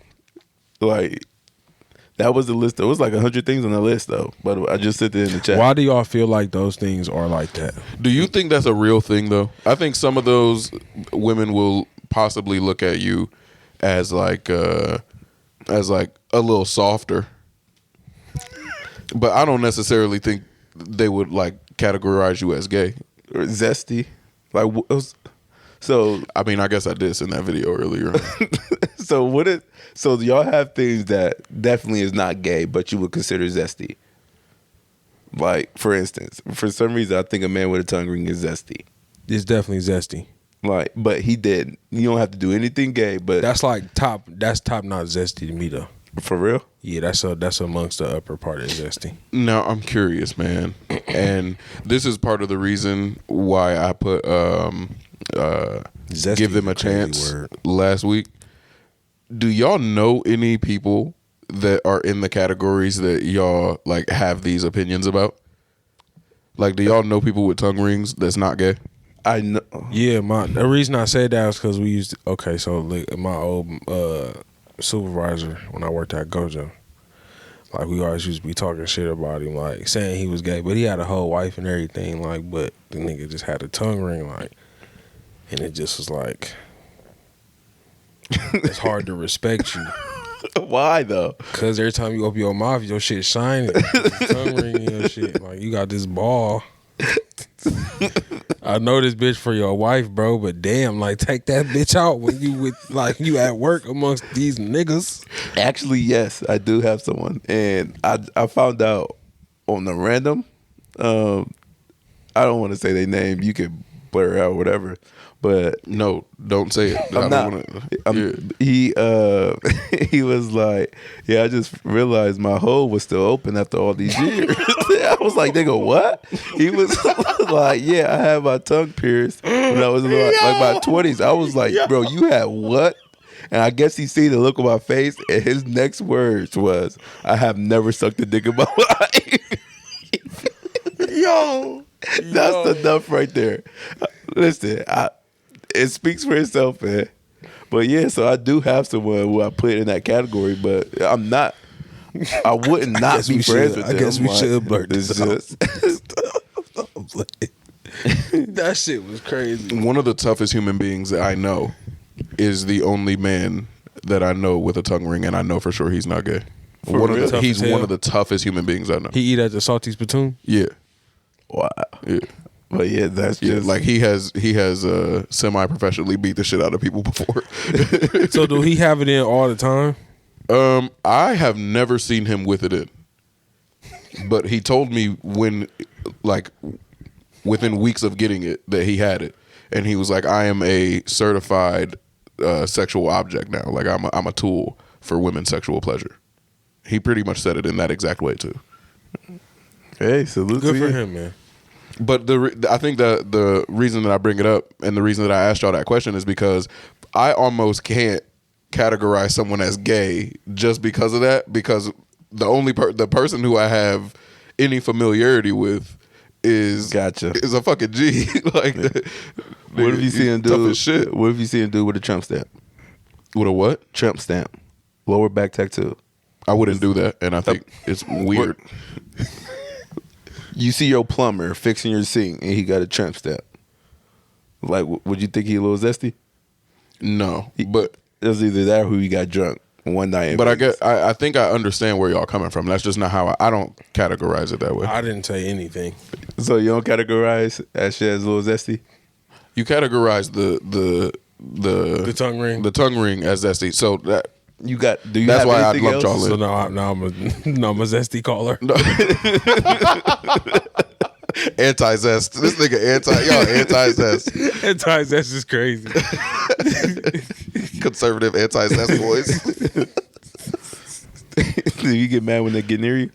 no. Like, that was the list. It was like 100 things on the list, though. But I just said it in the chat. Why do y'all feel like those things are like that? Do you think that's a real thing though? I think some of those women will possibly look at you as like a little softer. But I don't necessarily think they would like categorize you as gay. Or zesty. Like, so I mean, I guess I did in that video earlier. so y'all have things that definitely is not gay, but you would consider zesty. Like, for instance, for some reason, I think a man with a tongue ring is zesty. It's definitely zesty. Like, but he did. You don't have to do anything gay, but That's like top. That's top notch zesty to me though. for real. Yeah, that's amongst the upper part of zesty. Now I'm curious, man, and this is part of the reason why I put Zesty give them is a a crazy chance word. last week. Do y'all know any people that are in the categories that y'all like have these opinions about? Like, do y'all know people with tongue rings that's not gay? I know. Yeah, the reason I said that was because we used. Okay, so like, my old supervisor when I worked at Gojo, like we always used to be talking shit about him, like saying he was gay, but he had a whole wife and everything, like, but the nigga just had a tongue ring, like, and it just was like, it's hard to respect you. Why though? Cause every time you open your mouth, your shit shining, tongue ring and your shit, like you got this ball. I know this bitch for your wife, bro, but damn, like take that bitch out when you at work amongst these niggas. Actually, yes, I do have someone, and I found out on the random. I don't want to say their name. You could blur it out, whatever. But No, don't say it. I'm not. He was like, yeah, I just realized my hole was still open after all these years. I was like, nigga, what? He was like, yeah, I had my tongue pierced when I was in like my 20s. I was like, bro, you had what? And I guess he seen the look on my face, and his next words was, I have never sucked a dick in my life. Yo, That's enough right there. Listen, it speaks for itself, man. But yeah, so I do have someone who I put in that category, but I'm not. I wouldn't not be friends with them. I guess we Like, should blurt it's this out. just- That shit was crazy. One of the toughest human beings that I know is the only man that I know with a tongue ring, and I know for sure he's not gay. real? Tough He's as hell? one of the toughest human beings I know. He eat at the Salty Spittoon. Yeah, Wow. yeah, But yeah, that's yeah. just Like he has semi-professionally beat the shit out of people before. So do he have it in all the time? I have never seen him with it in, but he told me when, like, within weeks of getting it, that he had it, and he was like, "I am a certified sexual object now. Like, I'm a tool for women's sexual pleasure." He pretty much said it in that exact way too. hey, salute Good to for you. him, man. But I think that the reason that I bring it up and the reason that I asked y'all that question is because I almost can't categorize someone as gay just because of that. Because the only the person who I have any familiarity with is Gotcha. is a fucking G. Like, What if you see him tough do? as shit What if you see him do with a Trump stamp? with a what? Trump stamp, lower back tattoo. I wouldn't do that, and I think it's weird. You see your plumber fixing your sink and he got a Trump stamp. Like, would you think he a little zesty? No, but It was either that or he got drunk one night. in but I Vegas. get I think I understand where y'all coming from. That's just not how I don't categorize it that way. I didn't say anything. So you don't categorize that shit as a little zesty? You categorize the tongue ring? the tongue ring as zesty. So that You got? Do you That's have why I anything lumped else? y'all in. So now I'm a zesty caller. anti-zest. This nigga anti-zest. Anti-zest is crazy. Conservative anti-zest boys. Do you get mad when they get near you?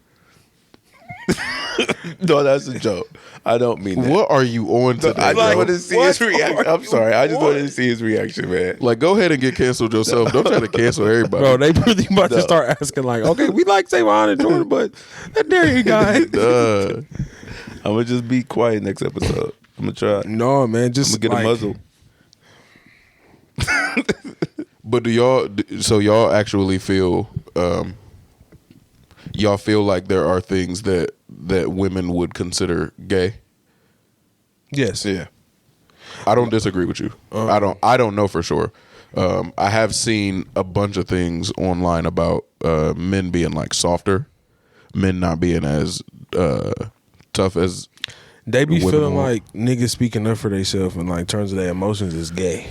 No, that's a joke. I don't mean that. What are you on today? I just bro? wanted to see his reaction. I'm sorry. I just wanted to see his reaction, man. Like, go ahead and get canceled yourself. Don't try to cancel everybody. Bro, they really about to start asking like, okay, we like Savon and Jordan, but that Darian guy. Duh. I'm gonna just be quiet next episode. I'm gonna try. No, man, I'm just gonna get like, a muzzle. But do y'all? So y'all actually feel? Y'all feel like there are things that women would consider gay? Yes. Yeah. I don't disagree with you. I don't know for sure. I have seen a bunch of things online about men being like softer, men not being as tough as They be women feeling want. like niggas speaking up for themselves in like terms of their emotions is gay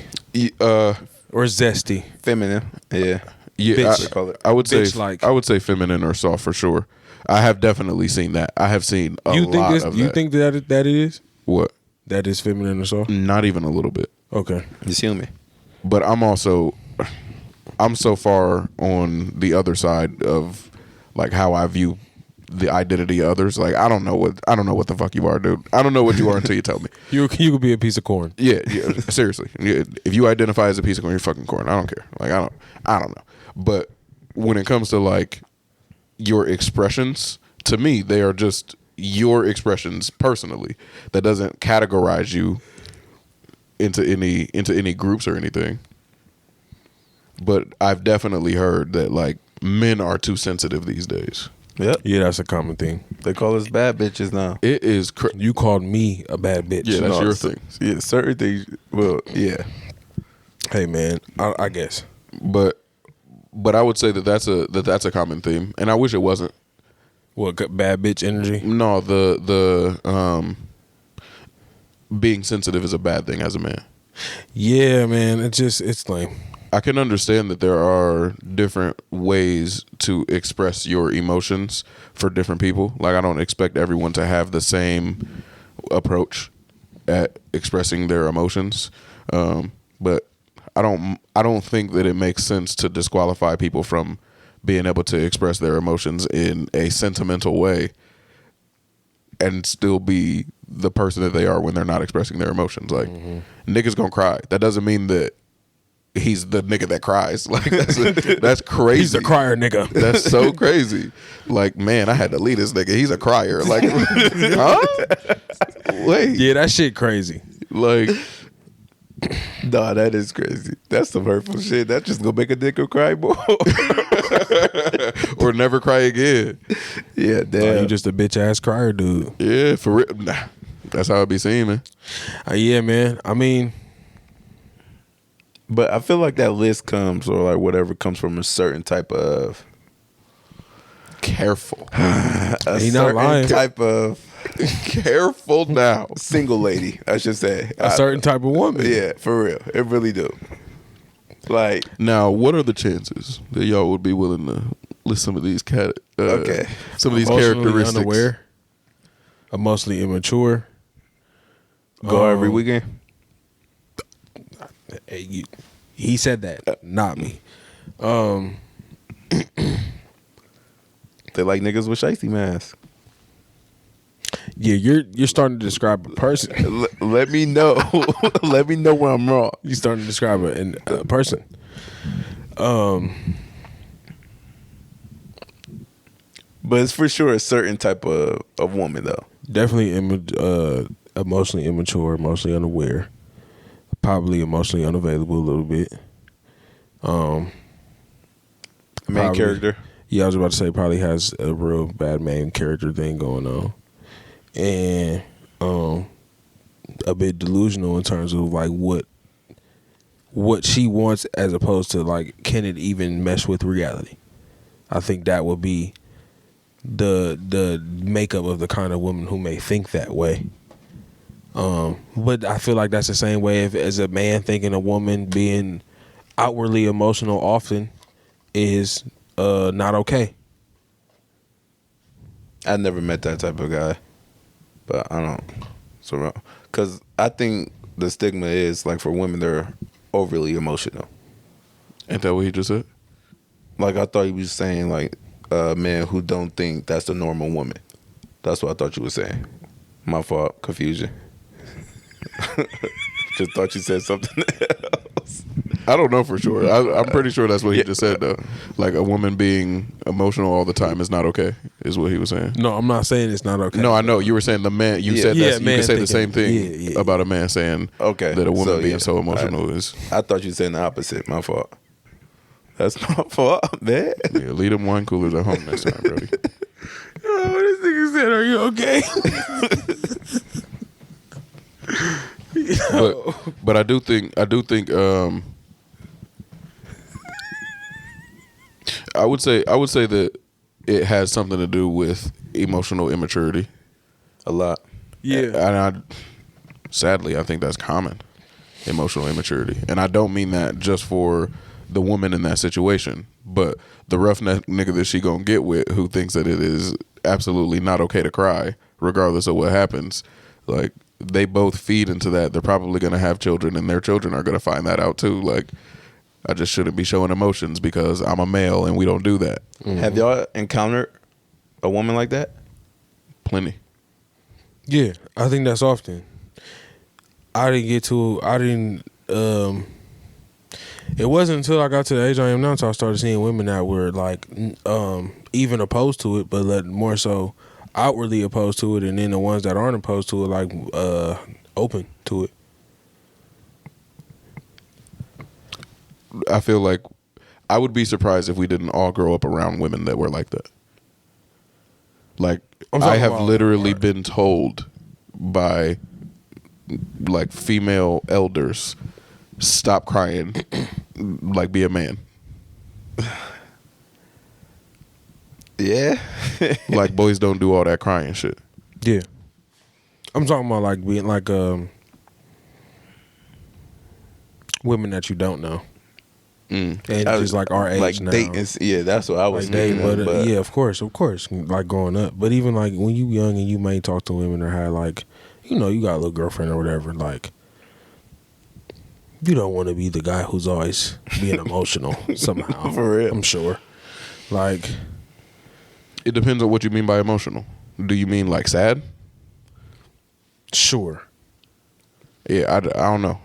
or zesty. Feminine. Yeah. Yeah, Bitch. Call it. I would say Bitch-like. I would say feminine or soft for sure. I have definitely seen that. I have seen a lot of You that. think that it is? What? That is feminine or soft? Not even a little bit. Okay. Just heal me. But I'm so far on the other side of like how I view the identity of others. Like I don't know what the fuck you are, dude. I don't know what you are until you tell me. You could be a piece of corn. Yeah, seriously. Yeah, if you identify as a piece of corn, you're fucking corn. I don't care. Like I don't know. But when it comes to like your expressions, to me, they are just your expressions personally. That doesn't categorize you into any groups or anything. But I've definitely heard that like men are too sensitive these days. Yep. Yeah, that's a common thing. They call us bad bitches now. It is You called me a bad bitch. Yeah, that's No, your so- thing. Yeah, certain things. Well, yeah. Hey, man, I guess. But I would say that's a common theme, and I wish it wasn't. What, bad bitch energy? No, the being sensitive is a bad thing as a man. Yeah, man, it's lame. I can understand that there are different ways to express your emotions for different people. Like I don't expect everyone to have the same approach at expressing their emotions, but I don't think that it makes sense to disqualify people from being able to express their emotions in a sentimental way and still be the person that they are when they're not expressing their emotions. Like niggas gonna cry. That doesn't mean that he's the nigga that cries. Like that's crazy. He's a crier nigga. That's so crazy. Like, man, I had to leave this nigga. He's a crier. Like, huh? Wait. Yeah, that shit crazy. Like, Nah, that is crazy. That's some hurtful shit. That just gonna make a nigga cry more. or never cry again. Yeah, Oh, damn. you just a bitch ass crier, dude. Yeah, for real. Nah, that's how it be seen, man. Yeah, man. I mean, But I feel like that list comes, or like whatever comes from a certain type of Careful. He not lying. type of Careful now. single lady, I should say. a certain type of woman. Yeah, for real. It really do. Like, Now, what are the chances that y'all would be willing to list some of these Okay. some of these Emotionally characteristics? unaware, emotionally immature. go every weekend. Hey, he said that, not me. They like niggas with shiesty masks. Yeah, you're starting to describe a person. Let me know. Let me know where I'm wrong. You're starting to describe a person. But it's for sure a certain type of woman, though. Definitely emotionally immature, emotionally unaware, probably emotionally unavailable a little bit. Main Probably. character. Yeah, I was about to say probably has a real bad main character thing going on, and a bit delusional in terms of like what she wants as opposed to like can it even mesh with reality. I think that would be the makeup of the kind of woman who may think that way. But I feel like that's the same way as a man thinking a woman being outwardly emotional often is not okay. I never met that type of guy, but I don't. So, because I think the stigma is like for women they're overly emotional. Ain't that what he just said? Like I thought he was saying like men who don't think that's the normal woman. That's what I thought you were saying. My fault, confusion. Just thought you said something else. I don't know for sure. I'm pretty sure that's what he just said, though. Like a woman being emotional all the time is not okay, is what he was saying. No, I'm not saying it's not okay. No, I know. You were saying the man, you said Yeah, that you man could say the thinking- same thing yeah. about a man saying Okay, that a woman so, being yeah. so emotional is. I thought you were saying the opposite. My fault. That's my fault, man. Yeah, leave them wine coolers at home next time, Brody. Oh, this nigga said, "Are you okay?" But I do think I would say that it has something to do with emotional immaturity. A lot. Yeah. And sadly, I think that's common, emotional immaturity. And I don't mean that just for the woman in that situation, but the roughneck nigga that she gonna get with who thinks that it is absolutely not okay to cry, regardless of what happens. Like, they both feed into that. They're probably gonna have children, and their children are gonna find that out too. Like, I just shouldn't be showing emotions because I'm a male and we don't do that. Have y'all encountered a woman like that? Plenty. Yeah, I think that's often. It wasn't until I got to the age I am now until I started seeing women that were like even opposed to it, but more so outwardly opposed to it, and then the ones that aren't opposed to it, like open to it. I feel like I would be surprised if we didn't all grow up around women that were like that. Like, I'm I talking have about- literally been told by like female elders, stop crying, like be a man. Yeah. Like, boys don't do all that crying shit. Yeah, I'm talking about like being like women that you don't know, and just like our age like now. dating. Yeah, that's what I was Like dating, thinking. but yeah, of course, like growing up. But even like when you young and you may talk to women or had like, you know, you got a little girlfriend or whatever, like you don't want to be the guy who's always being emotional somehow. For real. I'm sure. Like, It depends on what you mean by emotional. Do you mean like sad? sure. Yeah, I don't know.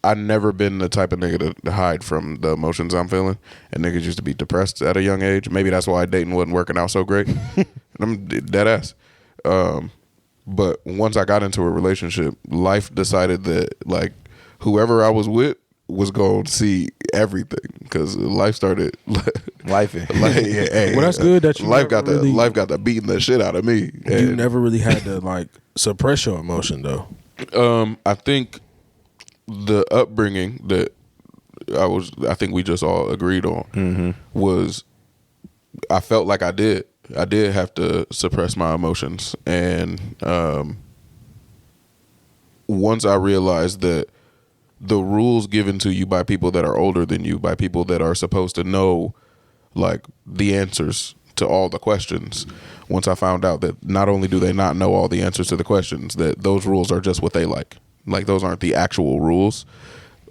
I never been the type of nigga to hide from the emotions I'm feeling. And niggas used to be depressed at a young age. Maybe that's why dating wasn't working out so great. I'm dead ass. But once I got into a relationship, life decided that like whoever I was with was going to see everything because life started. Life. Well, that's good that you life never really, life got the beating the shit out of me. You And, never really had to like suppress your emotion though. I think the upbringing that I think we just all agreed on was I felt like I did have to suppress my emotions, and once I realized that the rules given to you by people that are older than you, by people that are supposed to know like the answers to all the questions, once I found out that not only do they not know all the answers to the questions, that those rules are just what they like those aren't the actual rules,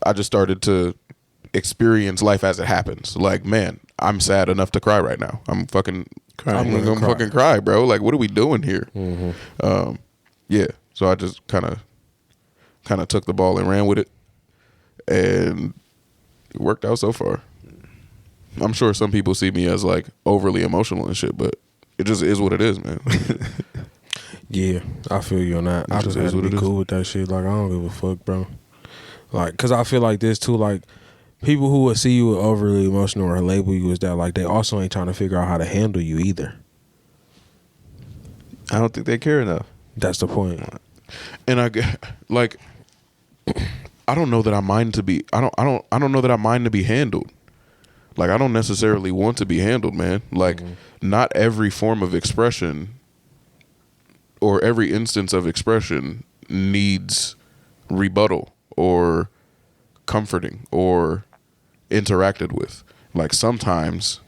I just started to experience life as it happens. Like, man, I'm sad enough to cry right now. I'm fucking I'm gonna fucking cry, bro. Like, what are we doing here? Yeah, so I just kind of took the ball and ran with it, and it worked out so far. I'm sure some people see me as like overly emotional and shit, but it just is what it is, man. Yeah, I feel you on that. I just had to be cool with that shit. Like, I don't give a fuck, bro. Like, cause I feel like this too. Like, people who will see you overly emotional or label you as that, like, they also ain't trying to figure out how to handle you either. I don't think they care enough. That's the point. And I don't know that I mind to be. I don't know that I mind to be handled. Like, I don't necessarily want to be handled, man. Like, not every form of expression or every instance of expression needs rebuttal or comforting or interacted with. Like, sometimes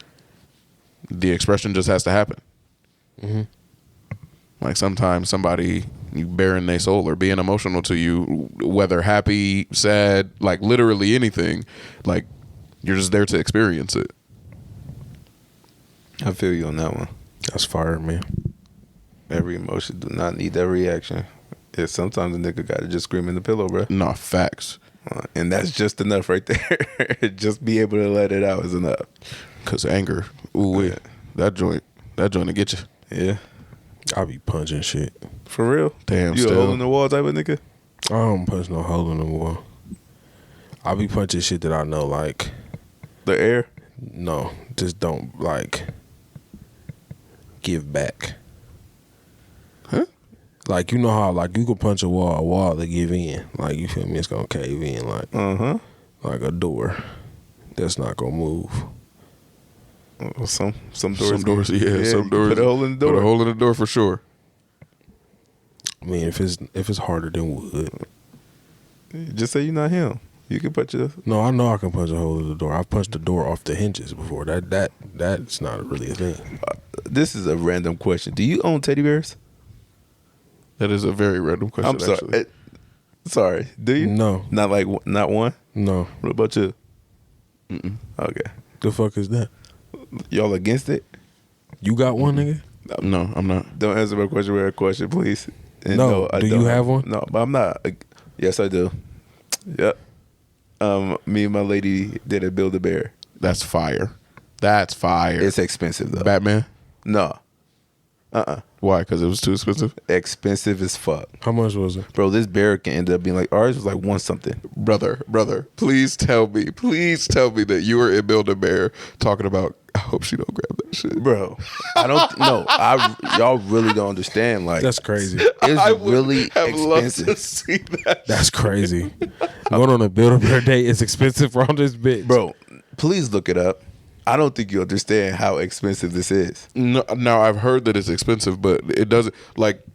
the expression just has to happen. Like, sometimes somebody you bearing their soul or being emotional to you, whether happy, sad, like literally anything, like, you're just there to experience it. I feel you on that one. That's fire, man. Every emotion do not need that reaction. Yeah, sometimes a nigga gotta just scream in the pillow, bro. Nah, facts. And that's just enough right there. Just be able to let it out is enough. Cause anger, ooh, wait, that joint to get you. Yeah. I be punching shit. For real? Damn, You still. a hole in the wall type of nigga? I don't punch no hole in the wall. I be punching shit that I know, like, The air? no, just don't, like, give back. Huh? Like, you know how, like, you can punch a wall to give in. Like, you feel me? It's gonna cave in, like a door that's not gonna move. Some Some doors. doors. Put a hole in the door. Put a hole in the door for sure. I mean, if it's harder than wood. Just say you're not him. You can put your... No, I know I can punch a hole in the door. I've punched the door off the hinges before. That's not really a thing. This is a random question. Do you own teddy bears? That is a very random question. I'm sorry. Actually. Sorry. Do you? No. Not like not one? No. What about you? Okay. The fuck is that? Y'all against it? You got one, nigga? No, I'm not. Don't answer my question with a question, please. And No. I Do don't you have one? No, but I'm not. Yes, I do. Yep. Me and my lady did a Build-A-Bear. That's fire. That's fire. It's expensive though. Batman. No. Why? Because it was too expensive. Expensive as fuck. How much was it? Bro, this bear can end up being like, ours was like one something. Brother, please tell me that you were in Build-A-Bear talking about, I hope she don't grab that shit. Bro, I don't know. Y'all really don't understand. Like, That's crazy. it's really have loved to expensive. see that. That's crazy. Going on a Build-A-Bear date is expensive on this bitch. Bro, please look it up. I don't think you understand how expensive this is. No, now I've heard that it's expensive, but it doesn't, like,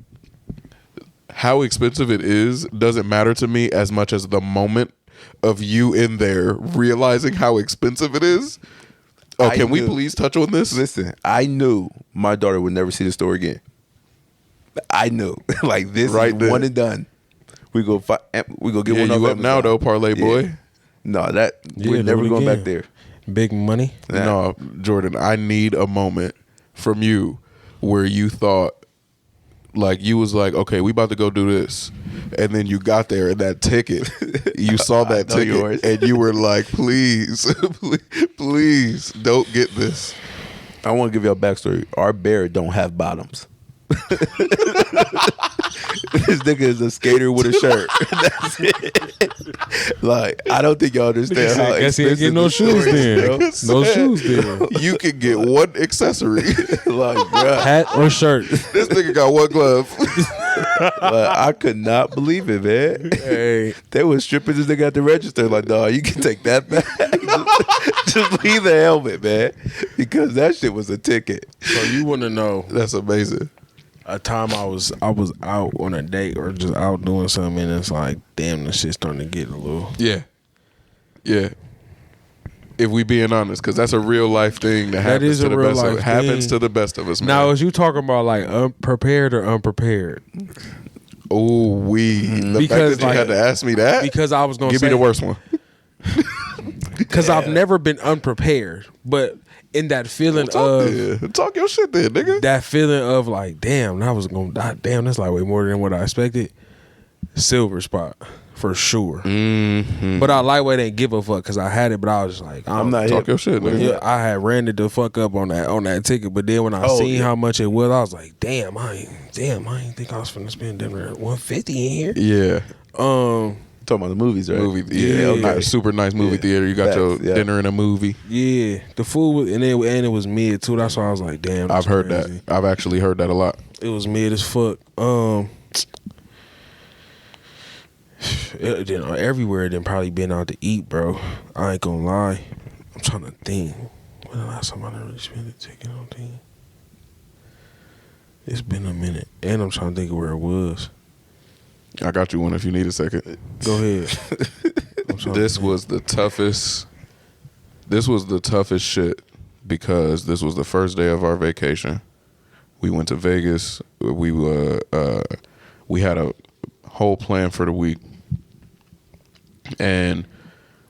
how expensive it is doesn't matter to me as much as the moment of you in there realizing how expensive it is. Oh, can we please touch on this? Listen, I knew my daughter would never see the store again. I knew. Like, this Right is there. one and done. We go get Yeah, one off you up Amazon. now though, parlay boy. No, we're do never it going again. back there. Big money. Nah. No, Jordan, I need a moment from you where you thought Like you was like, okay, we about to go do this, and then you got there and that ticket, you saw that know yours. ticket, and you were like, please, please don't get this. I want to give you a backstory. Our bear don't have bottoms. This nigga is a skater with a shirt. That's it. Like, I don't think y'all understand how I guess he ain't expensive getting no this shoes store is, then. bro. No shoes then. You can get one accessory. Like, bruh, Hat or shirt. This nigga got one glove. like, I could not believe it, man. Hey, They was stripping this nigga at the register. Like, dog, you can take that back. Just leave the helmet, man, because that shit was a ticket. so you want to know That's amazing. a time I was out on a date or just out doing something, and it's like, damn, this shit's starting to get a little. Yeah. Yeah. If we being honest, because that's a real life thing that happens is to a the real best of life happens thing. to the best of us, man. Now, is you talking about like unprepared or unprepared? Oh, the Because, fact that you like, had to ask me that. Because I was gonna Give say me the worst one. Because I've never been unprepared, but in that feeling of Talk your shit then, nigga. that feeling of like, damn, I was gonna die. Damn, that's like way more than what I expected. Silver spot for sure. Mm-hmm. But I lightweight ain't give a fuck because I had it, but I was just like, I'm not Talk here. your shit, nigga. Yeah, I had ran it the fuck up on that ticket, but then when I seen yeah. how much it was, I was like, damn, I ain't think I was finna spend damn near $150 in here. Yeah. Talking about the movies, right? Movie. Yeah. okay. Nice, super nice movie Yeah. theater. You got your Facts, yeah. dinner in a movie. Yeah, the food was, and it was mid too. That's why I was like, damn. That's I've heard crazy. that. I've actually heard that a lot. It was mid as fuck. Everywhere then probably been out to eat, bro. I ain't gonna lie. I'm trying to think. When the last time I done really spent a ticket on thing? It's been a minute, and I'm trying to think of where it was. I got you one if you need a second. Go ahead. I'm trying to This think. was the toughest. This was the toughest shit because this was the first day of our vacation. We went to Vegas. We had a whole plan for the week, and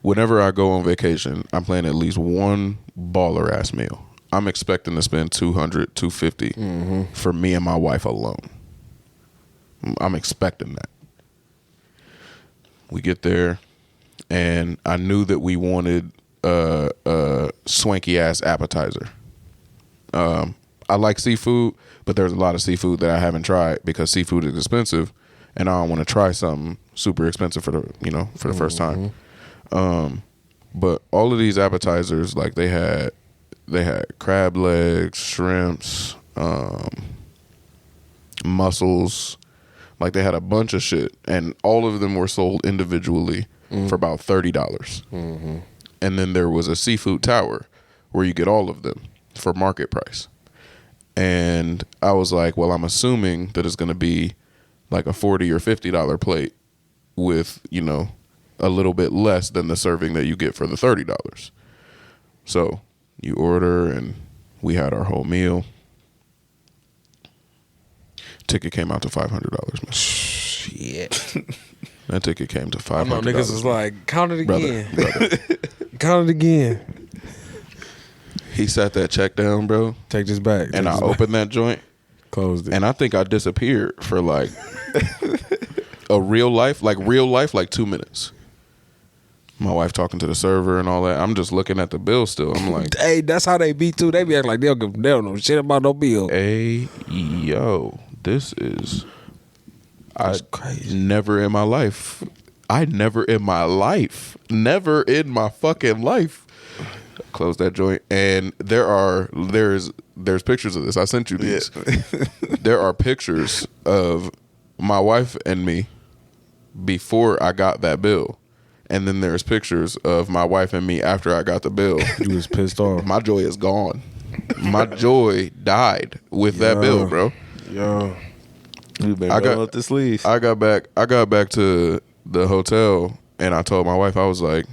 whenever I go on vacation, I plan at least one baller ass meal. I'm expecting to spend $200, $250 for me and my wife alone. I'm expecting that. We get there, and I knew that we wanted a swanky ass appetizer. I like seafood, but there's a lot of seafood that I haven't tried because seafood is expensive, and I don't want to try something super expensive for the first time. But all of these appetizers, like they had crab legs, shrimps, mussels. Like they had a bunch of shit, and all of them were sold individually for about $30. And then there was a seafood tower where you get all of them for market price. And I was like, well, I'm assuming that it's going to be like a $40 or $50 plate with, a little bit less than the serving that you get for the $30. So you order, and we had our whole meal. Ticket came out to $500, man. Shit. That ticket came to $500. I know niggas was like, count it brother, again. brother. Count it again. He sat that check down, bro, Take this back. and I opened that joint, Closed it. and I think I disappeared for like a real life, like 2 minutes. My wife talking to the server and all that. I'm just looking at the bill still. I'm like, Hey, that's how they be too. They be acting like they don't know shit about no bill. hey, yo, this is... That's crazy. Never in my life, never in my fucking life, closed that joint. And there's pictures of this. I sent you these. There are pictures of my wife and me before I got that bill, and then there's pictures of my wife and me after I got the bill. You was pissed off. My joy is gone. My joy died with that bill, bro. Yo. You've been I got- rolling up the sleeves. I got back to the hotel, and I told my wife, I was like,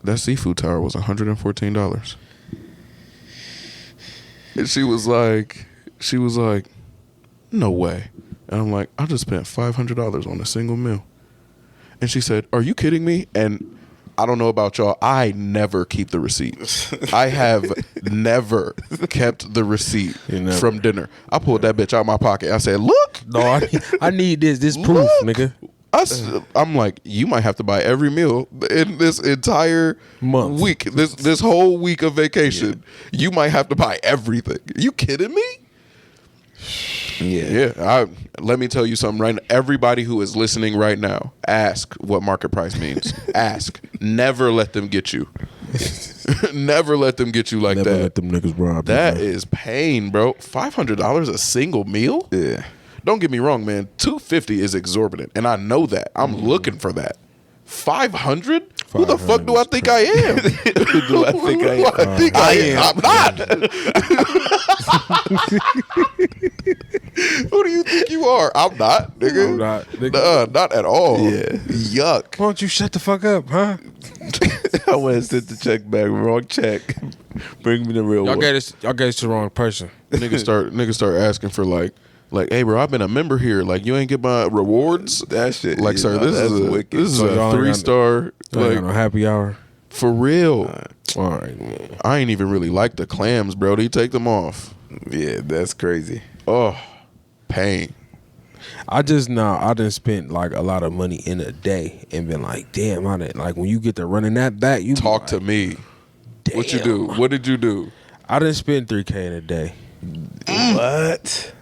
that seafood tower was $114. And she was like, no way. And I'm like, I just spent $500 on a single meal. And she said, are you kidding me? And I don't know about y'all. I never keep the receipt. I have never kept the receipt from dinner. I pulled that bitch out of my pocket. I said, look. No, I need this proof, Look. nigga. I'm like, you might have to buy every meal in this entire month, week. This whole week of vacation. Yeah. You might have to buy everything. You kidding me? Yeah. Let me tell you something right now. Everybody who is listening right now, ask what market price means. Ask. Never let them get you. Never let them get you like Never that. let them niggas rob you, That bro. is pain, bro. $500 a single meal? Yeah. Don't get me wrong, man. $250 is exorbitant, and I know that. I'm looking for that. $500? Who the fuck do I think I am? Who do I think I am? Who do I think I am? I'm not. Who do you think you are? I'm not, nigga. I'm not, nigga. Not at all. Yeah. Yuck. Why don't you shut the fuck up, huh? I went and sent the check back. Wrong check. Bring me the real Y'all one. gave this to the wrong person. Niggas start asking for like, hey, bro, I've been a member here. Like, you ain't get my rewards. That shit. Like, sir, this is wicked. So y'all a ain't 3-star. Like Like, on a happy hour. for real. All right, man. I ain't even really like the clams, bro. They take them off. Yeah, that's crazy. Oh, pain. I done spent like a lot of money in a day and been like, damn, I didn't like when you get to running that back, you Talk be to like, me. damn. What you do? What did you do? I done spent $3K in a day. What?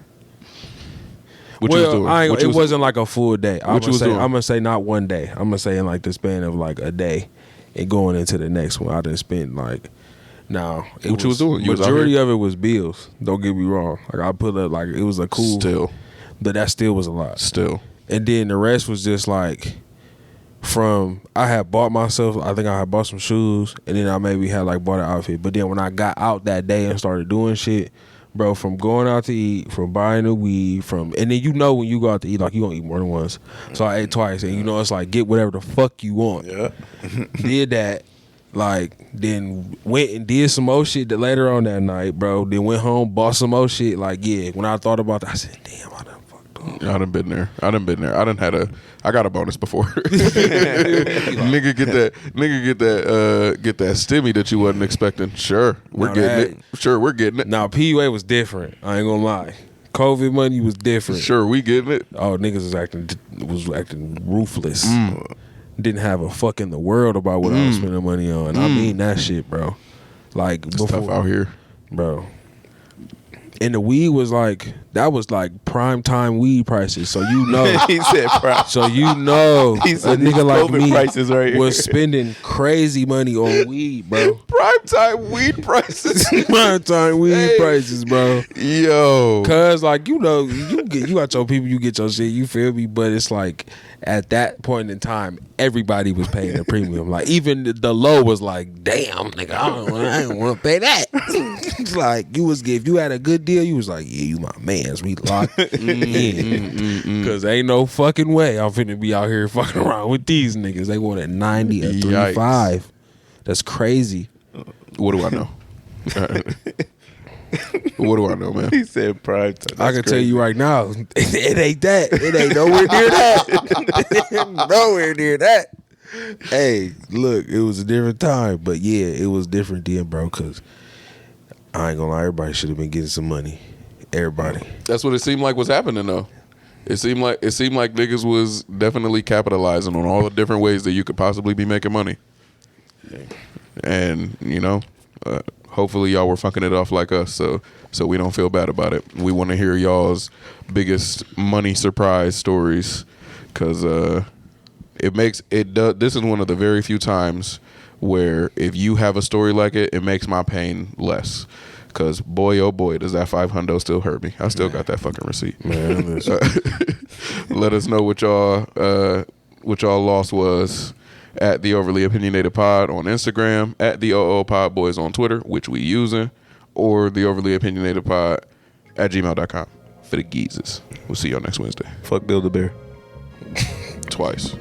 What you was doing? What you it was- wasn't like a full day. I'm What you was doing? gonna say not one day. I'm gonna say in like the span of like a day and going into the next one. I done spent like now. What you was doing? You was out Majority here? of it was bills. Don't get me wrong. Like I put up like it was a cool, but that still was a lot. Still. And then the rest was just like from I had bought myself. I think I had bought some shoes, and then I maybe had like bought an outfit. But then when I got out that day and started doing shit, bro, from going out to eat, from buying the weed, and then you know when you go out to eat, like you gonna eat more than once. So I ate twice, and you know it's like get whatever the fuck you want. Yeah. Did that, like then went and did some more shit that later on that night, bro. Then went home, bought some more shit. Like yeah, when I thought about that, I said, damn, I done fucked up. I done been there. I got a bonus before. Nigga get that stimmy that you wasn't expecting. Sure, we're Now getting it. Sure, we're getting it. Now PUA was different. I ain't gonna lie. COVID money was different. Sure, we getting it. Oh, niggas was acting ruthless. Didn't have a fuck in the world about what I was spending money on. I mean that shit, bro. Like It's tough out here. bro. And the weed was like that was like prime time weed prices. So you know, He said price. so you know, He a said these nigga like COVID me prices right here. was spending crazy money on weed, bro. Primetime weed prices. Prime time weed Hey. prices, bro. Yo. Cause like you know you got your people, you get your shit, you feel me? But it's like at that point in time, everybody was paying a premium. Like even the low was like, damn, nigga, I don't want to pay that. It's like you was if you had a good deal, you was like, yeah, you my man's. We locked in. Cause ain't no fucking way I'm finna be out here fucking around with these niggas. They wanted 90 or Yikes. 35. That's crazy. What do I know? What do I know, man? He said prime time. I can tell you right now, it ain't that. It ain't nowhere near that. Nowhere near that. Hey, look, it was a different time, but yeah, it was different then, bro. Cause I ain't gonna lie, everybody should have been getting some money. Everybody. That's what it seemed like was happening, though. It seemed like niggas was definitely capitalizing on all the different ways that you could possibly be making money. And you know, hopefully y'all were fucking it off like us, so we don't feel bad about it. We want to hear y'all's biggest money surprise stories, because this is one of the very few times where if you have a story like it makes my pain less. Cause boy, oh boy, does that $500 still hurt me. I still got that fucking receipt. Man, Let us know what y'all loss was at the Overly Opinionated Pod on Instagram, at the OO Pod Boys on Twitter, which we using, or the Overly Opinionated Pod at gmail.com for the geezers. We'll see y'all next Wednesday. Fuck Build a Bear. Twice.